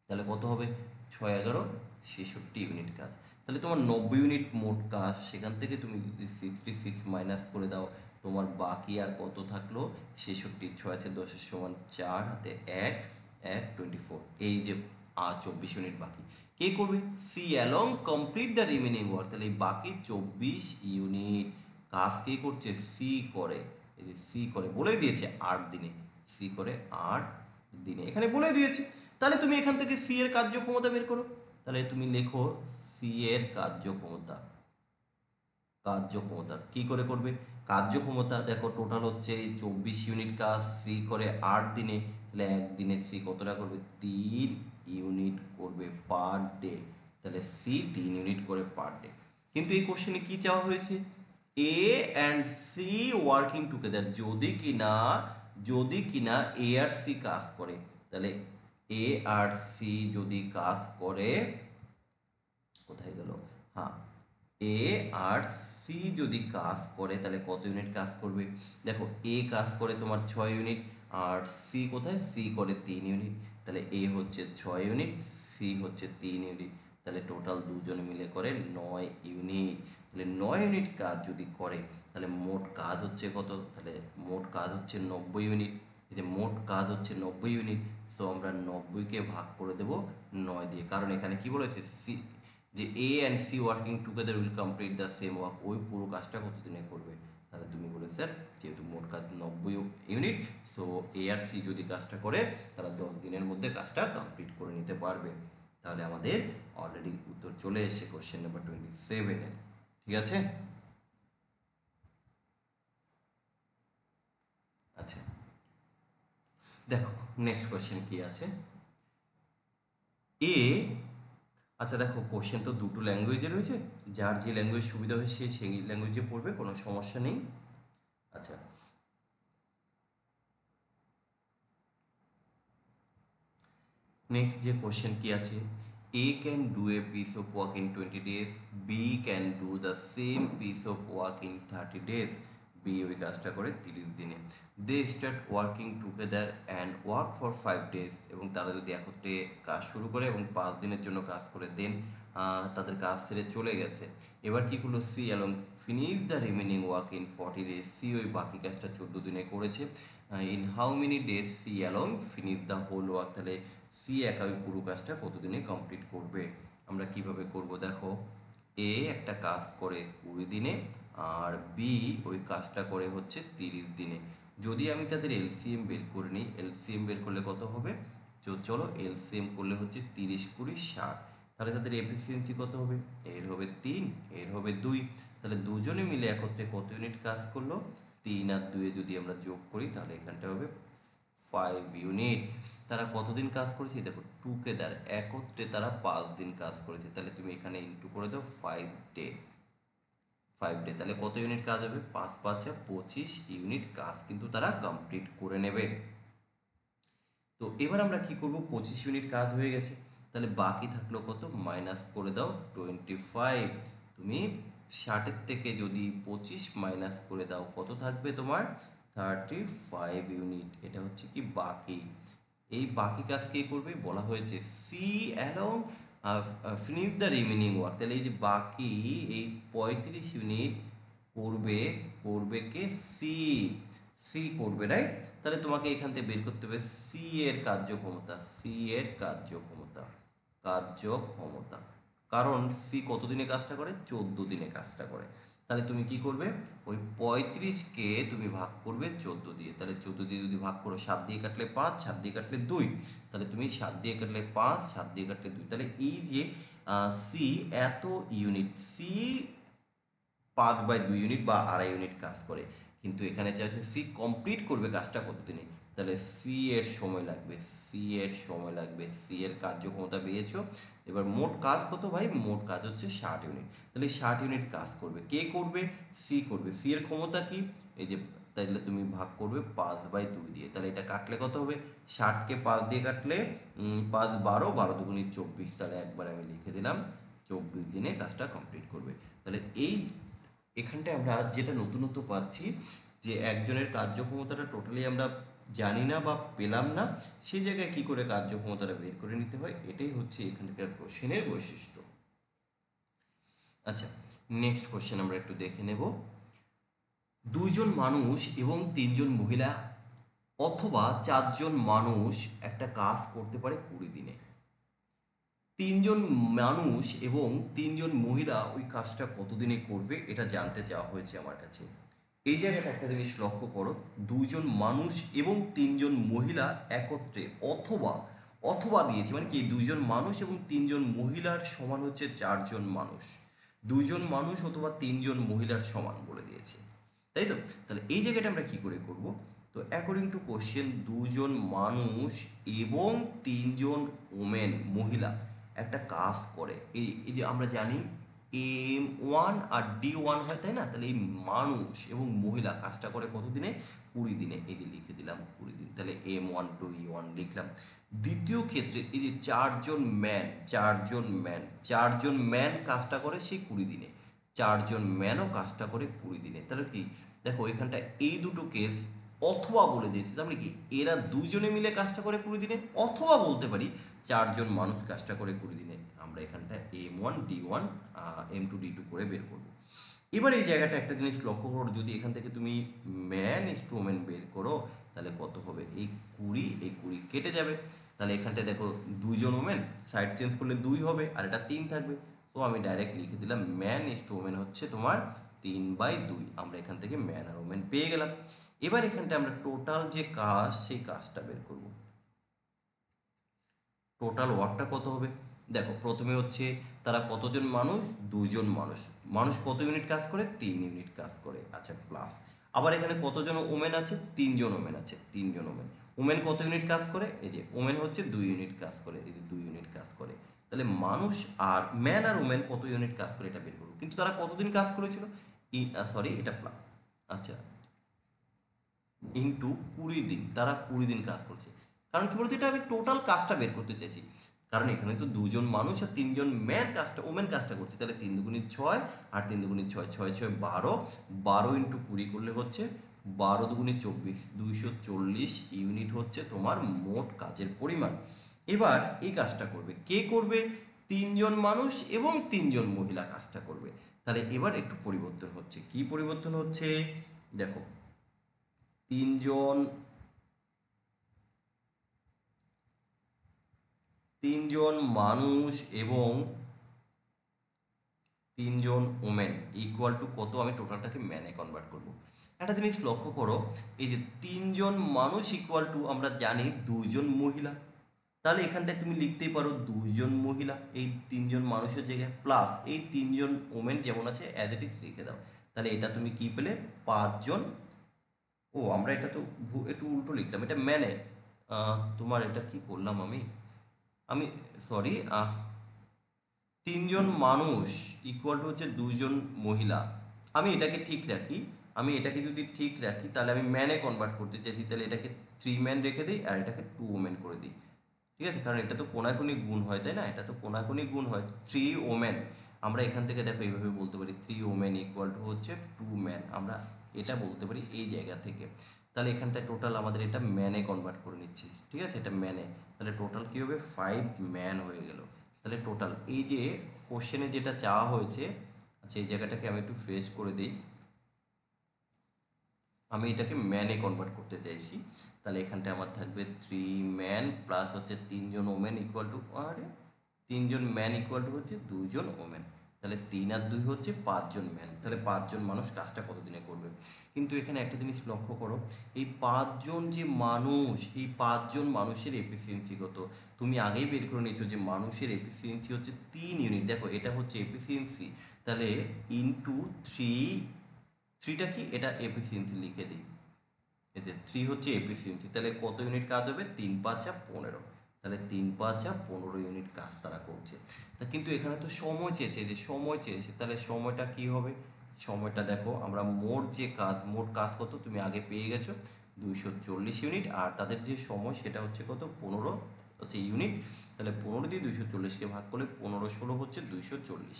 তাহলে কত হবে? 6 11 66 ইউনিট কাজ। তাহলে তোমার 90 ইউনিট মোট কাজ, সেখান থেকে তুমি যদি 66 মাইনাস করে দাও, তোমার বাকি আর কত থাকলো? 66, 6 আছে 10 সমান 4, হাতে 1 1 24, এই যে 24 ইউনিট বাকি। কে করবে? C along complete the remaining work, তাহলে এই বাকি 24 ইউনিট কাজ কে করছে? সি করে, এই যে সি করে বলেই দিয়েছে 8 দিনে, সি করে 8 দিনে, এখানে বলে দিয়েছে। তাহলে তুমি এখান থেকে সি এর কার্যক্ষমতা বের করো, তাহলে তুমি লেখো সি এর কার্যক্ষমতা। কার্যক্ষমতা কি করে করবে? কার্যক্ষমতা দেখো টোটাল হচ্ছে 24 ইউনিট কাজ, সি করে 8 দিনে, তাহলে একদিনে সি কতটা করবে? 3 ইউনিট করবে পার ডে, তাহলে সি 3 ইউনিট করে পার ডে। কিন্তু এই কোশ্চেনে কি চাওয়া হয়েছে? এ অ্যান্ড সি ওয়ার্কিং টুগেদার, যদি কিনা এ আর সি কাজ করে, তাহলে এ আর সি যদি কাজ করে, কোথায় গেল? হ্যাঁ, এ আর সি যদি কাজ করে তাহলে কত ইউনিট কাজ করবে? দেখো এ কাজ করে তোমার 6 ইউনিট, আর সি কোথায়? সি করে 3 ইউনিট, তাহলে এ হচ্ছে 6 ইউনিট, সি হচ্ছে 3 ইউনিট, তাহলে টোটাল দুজনে মিলে করে 9 ইউনিট। তাহলে 9 ইউনিট কাজ যদি করে, তাহলে মোট কাজ হচ্ছে কত? তাহলে মোট কাজ হচ্ছে 90 ইউনিট, এই যে মোট কাজ হচ্ছে 90 ইউনিট, সো আমরা 90কে ভাগ করে দেব 9 দিয়ে, কারণ এখানে কি বলেছে? সি, যে A and C working together will complete the same work, ওই পুরো কাজটা কত দিনে করবে? তাহলে তুমি বলে স্যার যেহেতু মোট কাজ 90 ইউনিট, সো এ আর সি যদি কাজটা করে তারা 10 দিনের মধ্যে কাজটা কমপ্লিট করে নিতে পারবে। তাহলে আমাদের অলরেডি উত্তর চলে এসেছে কোশ্চেন নাম্বার 27 এর। ঠিক আছে? আচ্ছা, দেখো নেক্সট কোশ্চেন কি আছে। আচ্ছা দেখো, কোশ্চেন তো দুটো ল্যাঙ্গুয়েজে রয়েছে, যার যে ল্যাঙ্গুয়েজ সুবিধা হয় সে সেই ল্যাঙ্গুয়েজে পড়বে, কোনো সমস্যা নেই। আচ্ছা, নেক্সট যে কোশ্চেন কি আছে, A can do a piece of work in 20 days, B can do the same piece of work in 30 days। B ওই কাজটা করে 30 দিনে। They start working together and work for 5 days, এবং তারা যদি একত্রে কাজ শুরু করে এবং 5 দিনের জন্য কাজ করে দেন তাদের কাজ ছেড়ে চলে গেছে। এবার কি করলো, C along finish the remaining work in 40 days। C ওই বাকি কাজটা 14 দিনে করেছে। In how many days C along finish the whole work. তাহলে সি একা ওই পুরো কাজটা কতদিনে কমপ্লিট করবে। আমরা কিভাবে করব দেখো, এ একটা কাজ করে 20 দিনে আর বি ওই কাজটা করে হচ্ছে 30 দিনে। যদি আমি তাদের এলসিএম বের করে নিই, এলসিএম বের করলে কত হবে, চলো এলসিএম করলে হচ্ছে 30 20 60। তাহলে তাদের এফিসিয়েন্সি কত হবে, এর হবে 3, এর হবে 2। তাহলে দুজনে মিলে একত্রে কত ইউনিট কাজ করলো, 3 আর 2 যদি আমরা যোগ করি তাহলে এখানটা হবে 5 ইউনিট। তারা কতদিন কাজ করেছে দেখো, টুগেদার একত্রে তারা 5 দিন কাজ করেছে। তাহলে তুমি এখানে ইনটু করে দাও 5 ডে, 5 ডে। তাহলে কত ইউনিট কাজ হবে, 5 5 25 ইউনিট কাজ কিন্তু তারা কমপ্লিট করে নেবে। তো এবার আমরা কি করব, 25 ইউনিট কাজ হয়ে গেছে, তাহলে বাকি থাকলো কত, মাইনাস করে দাও 25। তুমি 60 থেকে যদি 25 মাইনাস করে দাও কত থাকবে তোমার, 35 ইউনিট। এটা হচ্ছে কি বাকি। এই বাকি কাজ কে করবে, বলা হয়েছে C along finish the remaining work. তাহলে এই যে বাকি এই 35 ইউনিট করবে, করবে কে, সি। সি করবে, রাইট? তাহলে তোমাকে এখান থেকে বের করতে হবে সি এর কার্যক্ষমতা, সি এর কার্যক্ষমতা, কার্যক্ষমতা। কারণ সি কত দিনে কাজটা করে, 14 দিনে কাজটা করে। তাহলে তুমি কি করবে, ওই 35কে তুমি ভাগ করবে 14 দিয়ে। তাহলে 14 দিয়ে যদি ভাগ করো, 7 দিয়ে কাটলে 5, 7 দিয়ে কাটলে 2। তাহলে তুমি 7 দিয়ে কাটলে 5, 7 দিয়ে কাটলে 2। তাহলে এই যে সি এত ইউনিট, সি 5/2 ইউনিট বা 2.5 ইউনিট কাজ করে, কিন্তু এখানে চাইছে সি কমপ্লিট করবে কাজটা কতদিনে। তাহলে সি এর সময় লাগবে, সি এর সময় লাগবে, সি এর কার্যক্ষমতা পেয়েছো। এবার মোট কাজ কত ভাই, মোট কাজ হচ্ছে 60 ইউনিট। তাহলে 60 ইউনিট কাজ করবে কে, করবে সি করবে। সি এর ক্ষমতা কি, এই যে, তাহলে তুমি ভাগ করবে 5/2 দিয়ে। তাহলে এটা কাটলে কত হবে, 60কে 5 দিয়ে কাটলে 5 12, 12 দুগুণে 24। তাহলে একবার আমি লিখে দিলাম 24 দিনে কাজটা কমপ্লিট করবে। তাহলে এই এখানটায় আমরা যেটা নতুনত্ব পাচ্ছি, যে একজনের কার্যক্ষমতাটা টোটালি আমরা জানি না বা পেলাম না, সেই জায়গায় কি করে কার্যক্ষমতাটা বের করে নিতে হয়, এটাই হচ্ছে এখানকার কোশ্চেনের বৈশিষ্ট্য। আচ্ছা, নেক্সট কোশ্চেন আমরা একটু দেখে নেব। 2 জন মানুষ এবং 3 জন মহিলা অথবা 4 জন মানুষ একটা কাজ করতে পারে 20 দিনে। 3 জন মানুষ এবং 3 জন মহিলা ওই কাজটা কতদিনে করবে এটা জানতে চাওয়া হয়েছে আমার কাছে। এই জায়গাটা একটা জিনিস লক্ষ্য করো, 2 জন মানুষ এবং 3 জন মহিলা একত্রে, অথবা, অথবা দিয়েছে মানে কি, 2 জন মানুষ এবং 3 জন মহিলার সমান হচ্ছে 4 জন মানুষ। 2 জন মানুষ অথবা 3 জন মহিলার সমান বলে দিয়েছে, তাই তো? তাহলে এই জায়গাটা আমরা কি করে করব, তো অ্যাকর্ডিং টু কোশ্চেন 2 জন মানুষ এবং 3 জন ওমেন মহিলা একটা কাজ করে, এই যে আমরা জানি M1 আর D1 হয়, তাই না? তাহলে এই মানুষ এবং মহিলা কাজটা করে কত দিনে, 20 দিনে। এই যে লিখে দিলাম 20 দিন, তাহলে M1 to E1 লিখলাম। দ্বিতীয় ক্ষেত্রে এই যে 4 জন ম্যান, 4 জন ম্যান, 4 জন ম্যান কাজটা করে সেই 20 দিনে। 4 জন ম্যানও কাজটা করে 20 দিনে। তাহলে কি দেখো, এখানটা এই দুটো কেস অথবা বলে দিয়েছে, তার মানে কি এরা দুজনে মিলে কাজটা করে 20 দিনে, অথবা বলতে পারি 4 জন মানুষ কাজটা করে 20 দিনে। আমরা এখানটা M1 D1 M2 D2 করে বের করব। এবার এই জায়গাটা একটা জিনিস লক্ষ্য করো, যদি এখান থেকে তুমি ম্যান ইস্টু ওমেন বের করো তাহলে কত হবে, এই 20 এই 20 কেটে যাবে। তাহলে এখানটায় দেখো 2 জন ওমেন, সাইড চেঞ্জ করলে 2 হবে আর এটা 3 থাকবে। তো আমি ডাইরেক্ট লিখে দিলাম ম্যান ইস্টু ওমেন হচ্ছে তোমার 3/2। আমরা এখান থেকে ম্যান আর ওমেন পেয়ে গেলাম। এবার এখানটা আমরা টোটাল যে কাজ সেই কাজটা বের করব। টোটাল ওয়ার্কটা কত হবে, দেখো প্রথমে হচ্ছে তারা কতজন মানুষ, দুজন মানুষ। মানুষ কত ইউনিট কাজ করে, 3 ইউনিট কাজ করে। আচ্ছা প্লাস আবার এখানে কতজন ওমেন আছে, 3জন ওমেন আছে, 3জন ওমেন। ওমেন কত ইউনিট কাজ করে, এই যে ওমেন হচ্ছে 2 ইউনিট কাজ করে, এই যে 2 ইউনিট কাজ করে। তাহলে মানুষ আর ম্যান আর ওমেন কত ইউনিট কাজ করে এটা বের করবো, কিন্তু তারা কতদিন কাজ করেছিল, সরি এটা আচ্ছা ইন্টু 20 দিন, তারা 20 দিন কাজ করছে। কারণ কি বলতো, এটা আমি টোটাল কাজটা বের করতে চাইছি, কারণ এখানে তো 2জন মানুষ আর 3জন ম্যান কাজটা, ওমেন কাজটা করছে। তাহলে 3 × 2 = 6 আর 3 × 6 = 6, 6 × 12, 12 × 20 করলে হচ্ছে 12×2 = 24, 240 ইউনিট হচ্ছে তোমার মোট কাজের পরিমাণ। এবার এই কাজটা করবে কে করবে, 3জন মানুষ এবং 3জন মহিলা কাজটা করবে। তাহলে এবার একটু পরিবর্তন হচ্ছে, কি পরিবর্তন হচ্ছে দেখো, তিনজন তিনজন মানুষ এবং 3জন ওমেন ইকুয়াল টু কত, আমি টোটালটাকে ম্যানে কনভার্ট করব। একটা জিনিস লক্ষ্য করো, এই যে 3জন মানুষ ইকুয়াল টু আমরা জানি 2জন মহিলা। তাহলে এখানটায় তুমি লিখতেই পারো 2জন মহিলা এই 3জন মানুষের জায়গায়, প্লাস এই 3জন ওমেন যেমন আছে অ্যাজ ইট ইজ লিখে দাও। তাহলে এটা তুমি কি পেলে, 5জন। ও আমরা এটা তো একটু উল্টো লিখলাম, এটা ম্যানে, তোমার এটা কি করলাম আমি আমি সরি, 3জন মানুষ ইকুয়াল টু হচ্ছে 2জন মহিলা। আমি এটাকে ঠিক রাখি, আমি এটাকে যদি ঠিক রাখি তাহলে আমি ম্যানে কনভার্ট করতে চাইছি, তাহলে এটাকে 3 ম্যান রেখে দিই আর এটাকে 2 ওমেন করে দিই। ঠিক আছে, কারণ এটা তো কোনাকুনি গুণ হয়, তাই না, এটা তো কোনাকুনি গুণ হয়। 3 ওমেন, আমরা এখান থেকে দেখো এইভাবে বলতে পারি 3 ওমেন ইকুয়াল টু হচ্ছে 2 ম্যান, আমরা এটা বলতে পারি এই জায়গা থেকে। তাহলে এখানটায় টোটাল আমাদের এটা ম্যানে কনভার্ট করে নিচ্ছি, ঠিক আছে, এটা ম্যানে। তাহলে টোটাল কী হবে, 5 ম্যান হয়ে গেল। তাহলে টোটাল এই যে কোশ্চেনে যেটা চাওয়া হয়েছে, আচ্ছা এই জায়গাটাকে আমি একটু ফ্রেশ করে দিই, আমি এটাকে ম্যানে কনভার্ট করতে চাইছি। তাহলে এখানটায় আমার থাকবে 3 ম্যান প্লাস হচ্ছে 3জন ওমেন ইকুয়াল টু, আরে 3জন ম্যান ইকুয়াল টু হচ্ছে 2জন ওমেন। তাহলে 3 আর 2 হচ্ছে 5জন ম্যান। তাহলে 5জন মানুষ কাজটা কতদিনে করবে। কিন্তু এখানে একটা জিনিস লক্ষ্য করো, এই 5জন যে মানুষ, এই 5জন মানুষের এফিসিয়েন্সি কত, তুমি আগেই বের করে নিয়েছো যে মানুষের এফিসিয়েন্সি হচ্ছে 3 ইউনিট। দেখো এটা হচ্ছে এফিসিয়েন্সি, তাহলে ইন্টু 3, 3টা কি, এটা এফিসিয়েন্সি লিখে দিই, এতে 3 হচ্ছে এফিসিয়েন্সি। তাহলে কত ইউনিট কাজ হবে, 3×5 = 15। তাহলে 3×5 = 15 ইউনিট কাজ তারা করছে। তা কিন্তু এখানে তো সময় চেয়েছে, যে সময় চেয়েছে, তাহলে সময়টা কি হবে, সময়টা দেখো আমরা মোট যে কাজ, মোট কাজ কত তুমি আগে পেয়ে গেছো 240 ইউনিট, আর তাদের যে সময় সেটা হচ্ছে কত, 15 হচ্ছে ইউনিট। তাহলে 15 দিয়ে 240কে ভাগ করলে 15×16 হচ্ছে 240।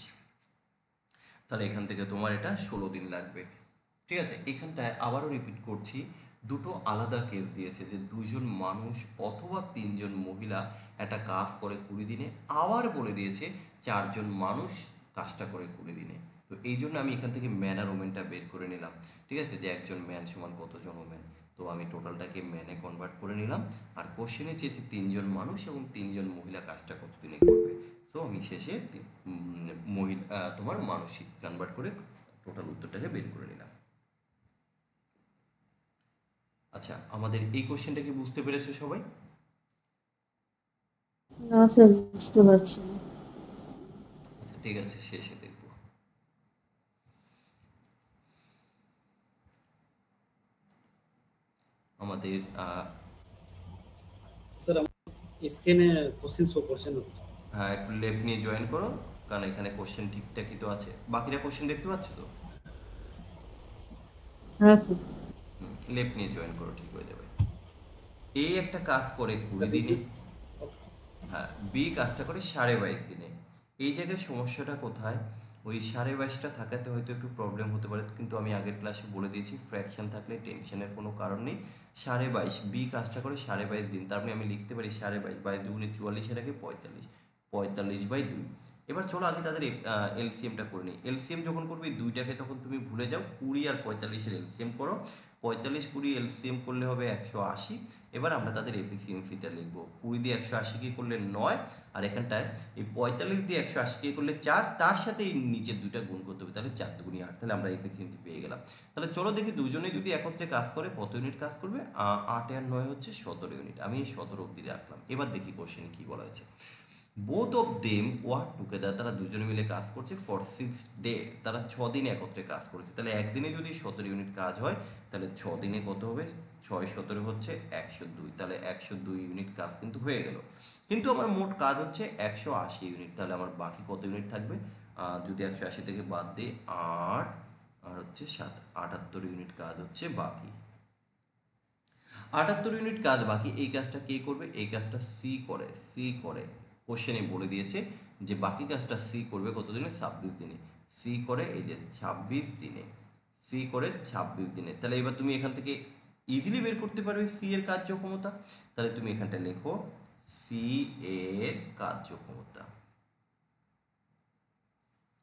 তাহলে এখান থেকে তোমার এটা 16 দিন লাগবে। ঠিক আছে, এখানটায় আবারও রিপিট করছি, দুটো আলাদা কেস দিয়েছে, যে 2জন মানুষ অথবা 3জন মহিলা একটা কাজ করে 20 দিনে, আবার বলে দিয়েছে 4জন মানুষ কাজটা করে 20 দিনে। তো এই জন্য আমি এখান থেকে ম্যান আর ওমেনটা বের করে নিলাম। ঠিক আছে, যে একজন ম্যান সমান কতজন ওমেন। তো আমি টোটালটাকে ম্যানে কনভার্ট করে নিলাম, আর কোশ্চেনে চেয়েছি 3জন মানুষ এবং 3জন মহিলা কাজটা কতদিনে করবে। তো আমি শেষে মহিলা তোমার মানসিক কনভার্ট করে টোটাল উত্তরটাকে বের করে নিলাম। আচ্ছা, আমাদের এই কোশ্চেনটা কি বুঝতে পেরেছো সবাই? না স্যার, বুঝতে পারছি না। আচ্ছা ঠিক আছে, শেষে দেখবো। আমাদের স্যার আমার স্ক্রিনে কোশ্চেন শো করছে না। হ্যাঁ একটু লেফট নিয়ে জয়েন করো, কারণ এখানে কোশ্চেন ঠিকঠাকই তো আছে, বাকিরা কোশ্চেন দেখতে পাচ্ছ তো। হ্যাঁ স্যার। লেফট নিয়ে জয়েন করো, ঠিক হয়ে যাবে। এই একটা কাজ করে কুড়ি স্যার দিনে হ্যাঁ, বি কাজটা করে 22.5 দিনে। এই জায়গায় সমস্যাটা কোথায়, ওই 22.5টা থাকাতে হয়তো একটু প্রবলেম হতে পারে, কিন্তু আমি আগের ক্লাসে বলে দিয়েছি ফ্র্যাকশন থাকলে টেনশনের কোনো কারণ নেই। 22.5, বি কাজটা করে 22.5 দিন, তার মানে আমি লিখতে পারি 22.5, 22×2 আগে 45, 45/2। এবার চলো আগে তাদের এলসিএমটা করে নিই। এলসিএম যখন করবে এই দুইটাকে তখন তুমি ভুলে যাও, 20 আর 45-এর এলসিএম করো। 45-20 এলসিএম করলে হবে 180। এবার আমরা তাদের এফিসিয়েন্সিটা লিখবো, 20 দিয়ে 180কে করলে 9, আর এখানটায় এই 45 দিয়ে 180কে করলে 4, তার সাথে এই নিচের দুইটা গুণ করতে হবে, তাহলে 4 দুগুণী 8, তাহলে আমরা এফিসিয়েন্সি পেয়ে গেলাম। তাহলে চলো দেখি দুজনে যদি একত্রে কাজ করে কত ইউনিট কাজ করবে, 8 আর 9 হচ্ছে 17 ইউনিট। আমি এই 17 অব্দি রাখলাম। এবার দেখি কোশ্চেনে কি বলা হয়েছে। Both of them work together, তারা দুজনে মিলে কাজ করছে ফর 6 ডে, তারা 6 দিন একত্রে কাজ করেছে। তাহলে একদিনে যদি 17 ইউনিট কাজ হয় তাহলে 6 দিনে কত হবে? 6 × 17 হচ্ছে 102, তাহলে 102 ইউনিট কাজ কিন্তু হয়ে গেল। কিন্তু আমার মোট কাজ হচ্ছে 180 ইউনিট, তাহলে আমার বাকি কত ইউনিট থাকবে? যদি 180 থেকে বাদ দিই 8 আর হচ্ছে 7, 78 ইউনিট কাজ হচ্ছে বাকি। 78 ইউনিট কাজ বাকি। এই কাজটা কে করবে? এই কাজটা সি করে কোশ্চেনে বলে দিয়েছে যে বাকি কাজটা সি করবে কত দিনে? 26 দিনে। সি করে এই যে 26 দিনে, সি করে 26 দিনে। তাহলে এবার তুমি এখান থেকে ইজিলি বের করতে পারবে সি এর কার্যক্ষমতা। তাহলে তুমি এখানটা লেখো সি এর কার্যক্ষমতা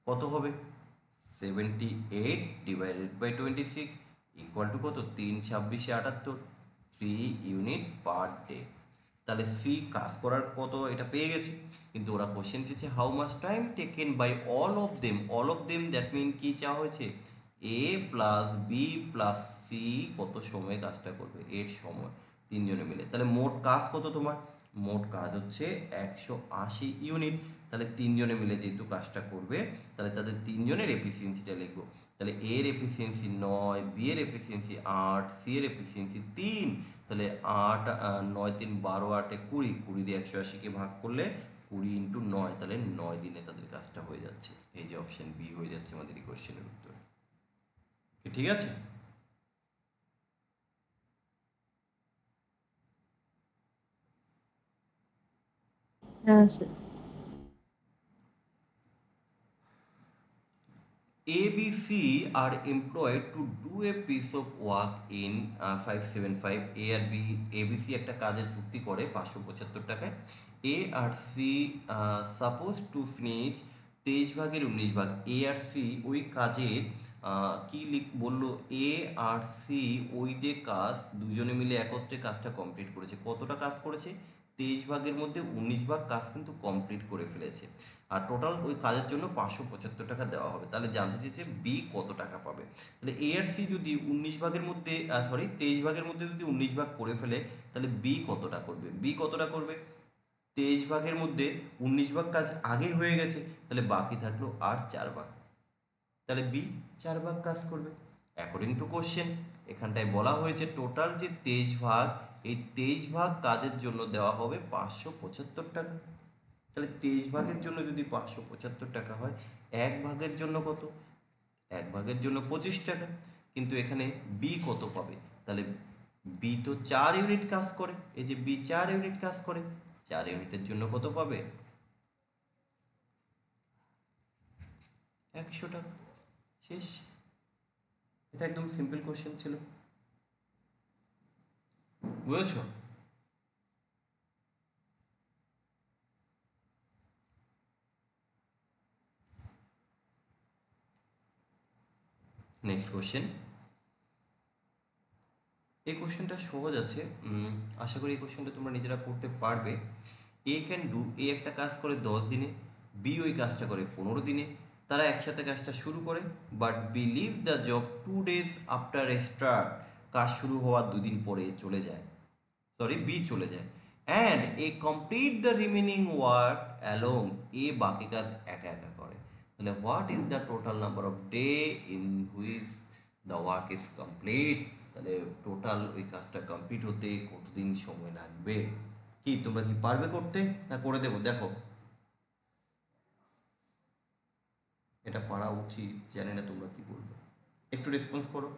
কত হবে? 78 ডিভাইডেড বাই 26 ইকুয়াল টু কত? 3 26 78, 3 ইউনিট পার ডে। তাহলে সি কাজ করার কত এটা পেয়ে গেছি, কিন্তু ওরা কোশ্চেন চেয়েছে how much time taken by all of them, that mean কি চাওয়া হয়েছে? A plus B plus C কত সময় কাজটা করবে? এর সময় তিনজনে মিলে। তাহলে মোট কাজ কত তোমার? মোট কাজ হচ্ছে 180 ইউনিট। তাহলে তিনজনে মিলে যেহেতু কাজটা করবে তাহলে তাদের তিনজনের এফিসিয়েন্সিটা লিখবো। তাহলে এর এফিসিয়েন্সি 9, বি এর এফিসিয়েন্সি 8, সি এর এফিসিয়েন্সি 3। তাহলে 8 9 3 12, 8 20, 20 দিয়ে 180কে ভাগ করলে 20 × 9, তাহলে 9 দিনে তাদের কাজটা হয়ে যাচ্ছে। এই যে অপশন বি হয়ে যাচ্ছে আমাদের এই কোশ্চেনের উত্তর। ঠিক আছে? হ্যাঁ sir. A, B, C are employed to do a piece of work in 575. A আর B, A, B, C একটা কাজের চুক্তি করে 575 টাকায়। A আর C suppose to finish 23/19 A আর C ওই কাজের কি বললো? A আর C ওই যে কাজ দুজনে মিলে একত্রে কাজটা কমপ্লিট করেছে। কতটা কাজ করেছে? 23 ভাগের মধ্যে 19 ভাগ কাজ কিন্তু কমপ্লিট করে ফেলেছে। আর টোটাল ওই কাজের জন্য 575 টাকা দেওয়া হবে। তাহলে জানতে চেয়েছে বি কত টাকা পাবে। তাহলে এ আর সি যদি 19 ভাগের মধ্যে 23 ভাগের মধ্যে যদি 19 ভাগ করে ফেলে তাহলে বি কতটা করবে? বি কতটা করবে? 23 ভাগের মধ্যে 19 ভাগ কাজ আগেই হয়ে গেছে, তাহলে বাকি থাকলো আর 4 ভাগ। তাহলে বি 4 ভাগ কাজ করবে অ্যাকর্ডিং টু কোশ্চেন। এখানটায় বলা হয়েছে টোটাল যে 23 ভাগ, এই 23 ভাগ কাজের জন্য দেওয়া হবে 575 টাকা। তাহলে 23 ভাগের জন্য যদি 575 টাকা হয়, 1 ভাগের জন্য কত? 1 ভাগের জন্য 25 টাকা। কিন্তু এখানে বি কত পাবে? তাহলে বি তো 4 ইউনিট কাজ করে, এই যে বি 4 ইউনিট কাজ করে, 4 ইউনিটের জন্য কত পাবে? 100 টাকা। শেষ। এটা একদম সিম্পল কোশ্চেন ছিল, বুঝেছো? Next question. এই কোশ্চেনটা সহজ আছে, আশা করি এই কোশ্চেনটা তোমরা নিজেরা করতে পারবে। এ ক্যান ডু, এ একটা কাজ করে 10 দিনে, বি ওই কাজটা করে 15 দিনে। তারা একসাথে কাজটা শুরু করে, but B leave the job 2 days after start, কাজ শুরু হওয়ার 2 দিন পরে চলে যায়, বি চলে যায়। And A complete the remaining work along, A বাকি কাজ একা একা করে। তাহলে what is the total number of day in which the work is complete? তাহলে টোটাল ওই কাজটা কমপ্লিট হতে কতদিন সময় লাগবে? কি তোমরা কি পারবে করতে, না করে দেবো? দেখো, এটা পারা উচিত, জানি না তোমরা কি বলবে, একটু রেসপন্স করো।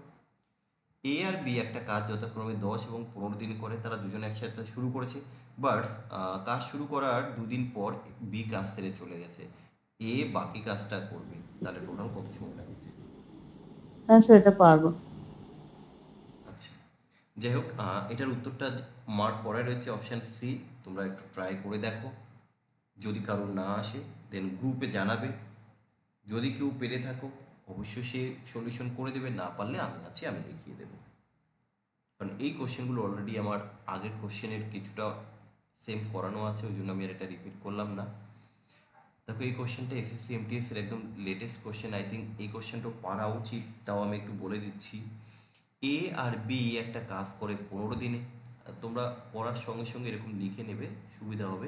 এ আর বি একটা কাজ যথাক্রমে 10 এবং 15 দিন করে, তারা দুজনে একসাথে শুরু করেছে, বাট কাজ শুরু করার 2 দিন পর বি কাজ ছেড়ে চলে গেছে। এ বাকি কাজটা করবে, তাহলে টোটাল কত সময় লাগবে? হ্যাঁ স্যার, এটা পারবো। আচ্ছা, যাই হোক, এটার উত্তরটা মার্ক করা রয়েছে অপশান সি। তোমরা একটু ট্রাই করে দেখো, যদি কারোর না আসে দেন গ্রুপে জানাবে। যদি কেউ পেরে থাকো অবশ্যই সে সলিউশন করে দেবে, না পারলে আমি আছি, আমি দেখিয়ে দেবো। কারণ এই কোশ্চেনগুলো অলরেডি আমার আগের কোশ্চেনের কিছুটা সেম করানো আছে, ওই জন্য আমি আর এটা রিপিট করলাম না। দেখো, এই কোশ্চেনটা এসএসসি এমটিএস এর একদম লেটেস্ট কোশ্চেন, আই থিঙ্ক এই কোশ্চেনটাও পারা উচিত, তাও আমি একটু বলে দিচ্ছি। এ আর বি একটা কাজ করে 15 দিনে, তোমরা পড়ার সঙ্গে সঙ্গে এরকম লিখে নেবে, সুবিধা হবে।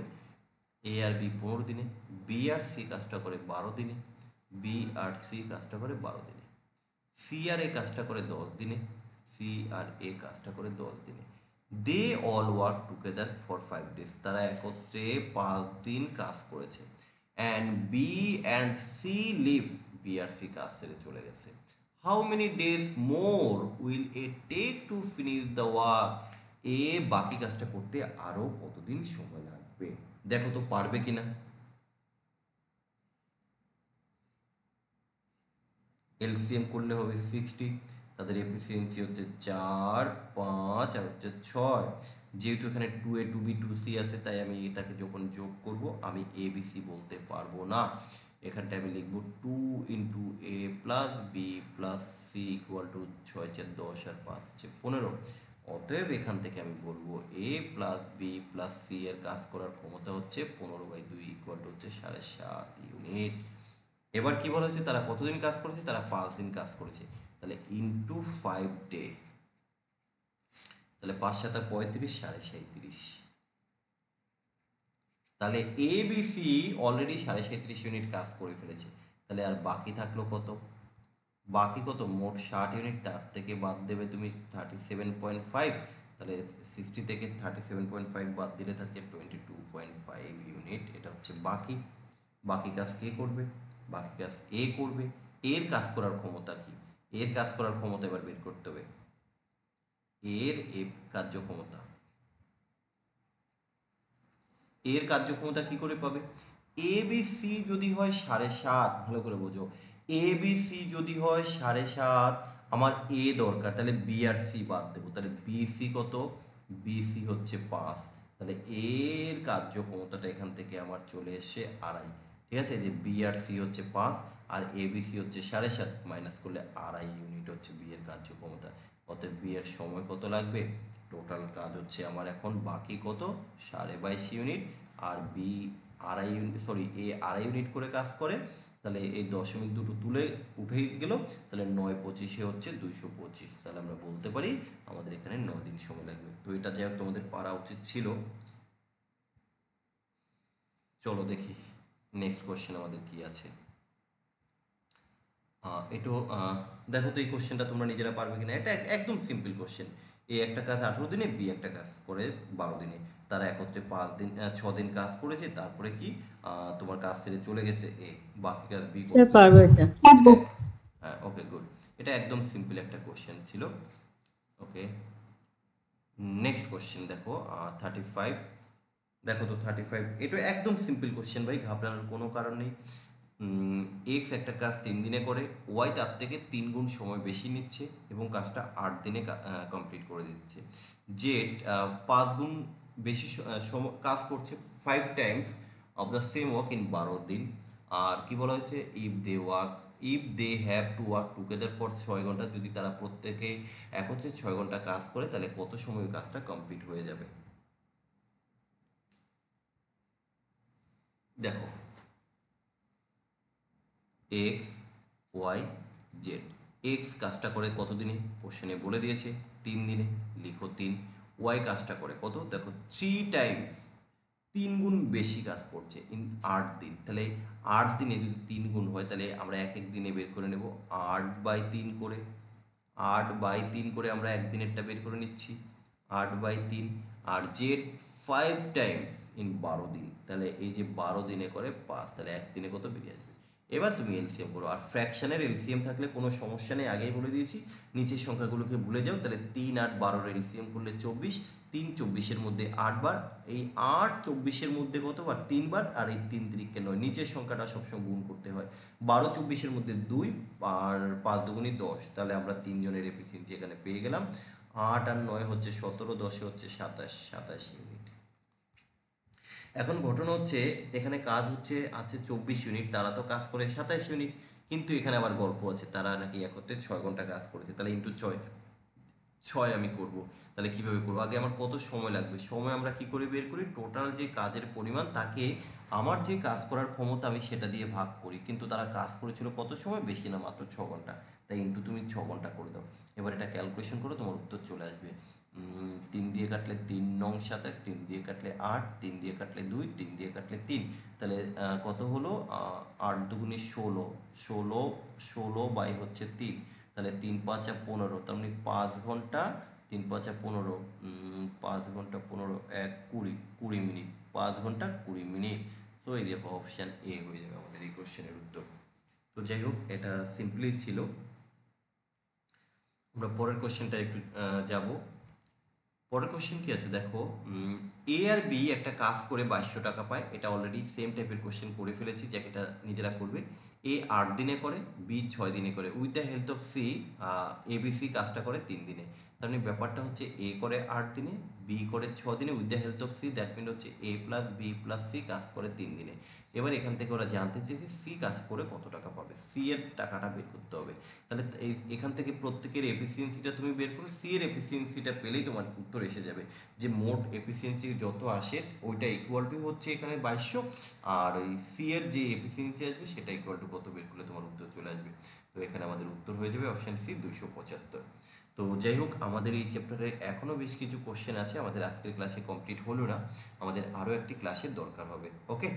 এ আর বি 15 দিনে, বি আর সি কাজটা করে 12 দিনে, বি আর সি কাজটা করে 12 দিনে, সি আর এ কাজটা করে 10 দিনে, সি আর এ কাজটা করে 10 দিনে। They all work together for 5 days, তারা একত্রে 5 দিন কাজ করেছে। And B and C leave, B আর সি কাজ ছেড়ে চলে গেছে। How many days more will A take to finish the work, A বাকি কাজটা করতে আরো কতদিন সময় লাগবে? দেখো তো পারবে কিনা। এলসিএম করলে হবে 60, তাদের এফিসিয়েন্সি হচ্ছে 4, 5 আর হচ্ছে 6। যেহেতু এখানে 2A 2B 2C আছে, তাই আমি এটাকে যখন যোগ করব আমি ABC বলতে পারবো না। এখানটা আমি লিখবো 2 into A plus B plus C equal to 6 4 10 আর 5 হচ্ছে 15। অতএব এখান থেকে আমি বলবো A plus B plus C এর কাজ করার ক্ষমতা হচ্ছে 15/2 ইকুয়াল টু হচ্ছে 7.5 ইউনিট। এবার কি বলা হচ্ছে, তারা কতদিন কাজ করেছে? তারা 5 দিন কাজ করেছে। তাহলে ইন্টু 5 ডে, তাহলে 5 7 35, 37.5। তাহলে এ বি সি অলরেডি 37.5 ইউনিট কাজ করে ফেলেছে। তাহলে আর বাকি থাকলো কত? বাকি কত? মোট 60 ইউনিট, তার থেকে বাদ দেবে তুমি 37.5। তাহলে 60 থেকে 37.5 বাদ দিলে থাকে 22.5 ইউনিট। এটা হচ্ছে বাকি। বাকি কাজ কে করবে? বাকি কাজ এ করবে। এর কাজ করার ক্ষমতা কি? এর কাজ করার ক্ষমতা এবার বের করতে হবে। এর কার্যক্ষমতা, এর কার্যক্ষমতা কি করে পাবে? এ বি সি যদি হয় 7.5, ভালো করে বোঝো, এ বি সি যদি হয় 7.5, আমার এ দরকার, তাহলে বি আর সি বাদ দেবো। তাহলে বিসি কত? বিসি হচ্ছে 5। তাহলে এর কার্যক্ষমতাটা এখান থেকে আমার চলে এসে 2.5। ঠিক আছে, যে বি আর সি হচ্ছে 5 আর এ বি সি হচ্ছে 7.5, মাইনাস করলে 2.5 ইউনিট হচ্ছে বি এর কার্যক্ষমতা। অতএব বি এর সময় কত লাগবে? টোটাল কাজ হচ্ছে আমার এখন বাকি কত? 22.5 ইউনিট। আর বি 2.5 ইউনিট, সরি এ 2.5 ইউনিট করে কাজ করে। তাহলে এই দশমিক দুটো তুলে উঠে গেল। তাহলে 9 25 হচ্ছে 225। তাহলে আমরা বলতে পারি আমাদের এখানে 9 দিন সময় লাগবে। তো এটা যাই হোক তোমাদের পারা উচিত ছিল। চলো দেখি নেক্সট কোশ্চেন আমাদের কি আছে। একটু দেখো তো এই কোশ্চেনটা তোমরা নিজেরা পারবে কিনা। এটা একদম সিম্পল কোশ্চেন। এ একটা কাজ 18 দিনে, বি একটা কাজ করে 12 দিনে। তারা একত্রে 6 দিন কাজ করেছে। তারপরে কি তোমার কাজ ছেড়ে চলে গেছে এ, বাকি কাজ বি স্যার করবে। পারবো এটা। হ্যাঁ, ওকে গুড। এটা একদম সিম্পল একটা কোশ্চেন ছিল। ওকে, নেক্সট কোশ্চেন দেখো 35। দেখো তো 35, এটা একদম সিম্পল কোশ্চেন ভাই, ঘাবড়ানোর কোনো কারণ নেই। এক্স একটা কাজ 3 দিনে করে, ওয়াই তার থেকে 3 গুণ সময় বেশি নিচ্ছে এবং কাজটা 8 দিনে কমপ্লিট করে দিচ্ছে। জেড 5 গুণ বেশি কাজ করছে 5 times of the same work in 12 দিন। আর কি বলা হয়েছে? If they have to work together for 6 ঘন্টা, যদি তারা প্রত্যেকে একত্রে 6 ঘন্টা কাজ করে তাহলে কত সময় কাজটা কমপ্লিট হয়ে যাবে? দেখো এক্স ওয়াই জেড। এক্স কাজটা করে কত দিনে? কোশ্চেনে বলে দিয়েছে 3 দিনে, লিখো 3। ওয়াই কাজটা করে কত? দেখো 3 টাইমস, 3 গুণ বেশি কাজ করছে ইন 8 দিন। তাহলে 8 দিনে যদি 3 গুণ হয় তাহলে আমরা এক এক দিনে বের করে নেব 8/3 করে। 8/3 করে আমরা একদিনেরটা বের করে নিচ্ছি 8/3। আর জেড 5 টাইমস ইন 12 দিন, তাহলে এই যে 12 দিনে করে 5, তাহলে একদিনে কত বেরিয়ে আসবে? এবার তুমি এলসিএম করো। আর ফ্র্যাকশনের এলসিএম থাকলে কোনো সমস্যা নেই, আগেই বলে দিয়েছি। নিচের সংখ্যাগুলোকে ভুলে যাও। তাহলে 3 8 12 এলসিএম করলে 24। 3 24-এর মধ্যে 8 বার, এই 8 24-এর মধ্যে কতবার? 3 বার। আর এই 3 3 9, নিচের সংখ্যাটা সবসময় গুণ করতে হয়। 12 24-এর মধ্যে 2 আর 5 দুগুণী 10। তাহলে আমরা 3 জনের এফিসিয়েন্সি এখানে পেয়ে গেলাম। 8 আর 9 হচ্ছে 17, 10 হচ্ছে 27 ইউনিট। এখন ঘটনা হচ্ছে এখানে কাজ হচ্ছে 24 ইউনিট, তারা তো কাজ করে 27 ইউনিট। কিন্তু এখানে আবার গল্প আছে, তারা নাকি একত্রে 6 ঘন্টা কাজ করেছে। তাহলে ইন্টু 6 আমি করব। তাহলে কিভাবে করবো? আগে আমার কত সময় লাগবে? সময় আমরা কি করে বের করি? টোটাল যে কাজের পরিমাণ তাকে আমার যে কাজ করার ক্ষমতা আমি সেটা দিয়ে ভাগ করি। কিন্তু তারা কাজ করেছিল কত সময়? বেশি না, মাত্র 6 ঘন্টা। তাই ইন্টু তুমি 6 ঘন্টা করে দাও। এবার এটা ক্যালকুলেশন করো, তোমার উত্তর চলে আসবে তিন দিয়ে কাটলে 3 × 9 = 27, 3 দিয়ে কাটলে 8, 3 দিয়ে কাটলে 2, 3 দিয়ে কাটলে 3, তাহলে কত হলো 8 দুগুণে 16, 16/3, তাহলে 3 × 5 = 15, তার মানে 5 ঘন্টা, 3 × 5 = 15, 5 ঘন্টা 15, 1 20, 20 মিনিট, 5 ঘন্টা 20 মিনিট। সো এই দেখো অপশান এ হয়ে যাবে আমাদের এই কোশ্চেনের উত্তর। তো যাই হোক, এটা সিম্পলি ছিল। আমরা পরের কোশ্চেনটা একটু যাব। পরের কোশ্চেন কি আছে দেখো, এ আর বি একটা কাজ করে 2200 টাকা পায়। এটা অলরেডি সেম টাইপের কোশ্চেন করে ফেলেছি, যাকে এটা নিজেরা করবে। এ 8 দিনে করে, বি 6 দিনে করে। With the help of C, A B C কাজটা করে 3 দিনে। তার মানে ব্যাপারটা হচ্ছে এ করে 8 দিনে, বি করে 6 দিনে, with the help of C, that mean হচ্ছে A plus B plus C কাজ করে 3 দিনে। এবার এখান থেকে ওরা জানতে চেয়েছে সি কাজ করে কত টাকা পাবে, সি এর টাকাটা বের করতে হবে। তাহলে এখান থেকে প্রত্যেকের এফিসিয়েন্সিটা তুমি বের করো, সি এর এফিসিয়েন্সিটা পেলেই তোমার উত্তর এসে যাবে। যে মোট এফিসিয়েন্সি যত আসে ওইটা ইকুয়াল টু হচ্ছে এখানে 2200, আর ওই সি এর যে এফিসিয়েন্সি আসবে সেটা ইকুয়াল টু কত বের করলে তোমার উত্তর চলে আসবে। তো এখানে আমাদের উত্তর হয়ে যাবে অপশান সি, 275। তো যাই হোক, আমাদের এই চ্যাপ্টারে এখনও বেশ কিছু কোশ্চেন আছে, আমাদের আজকের ক্লাসে কমপ্লিট হলো না, আমাদের আরও একটি ক্লাসের দরকার হবে। ওকে।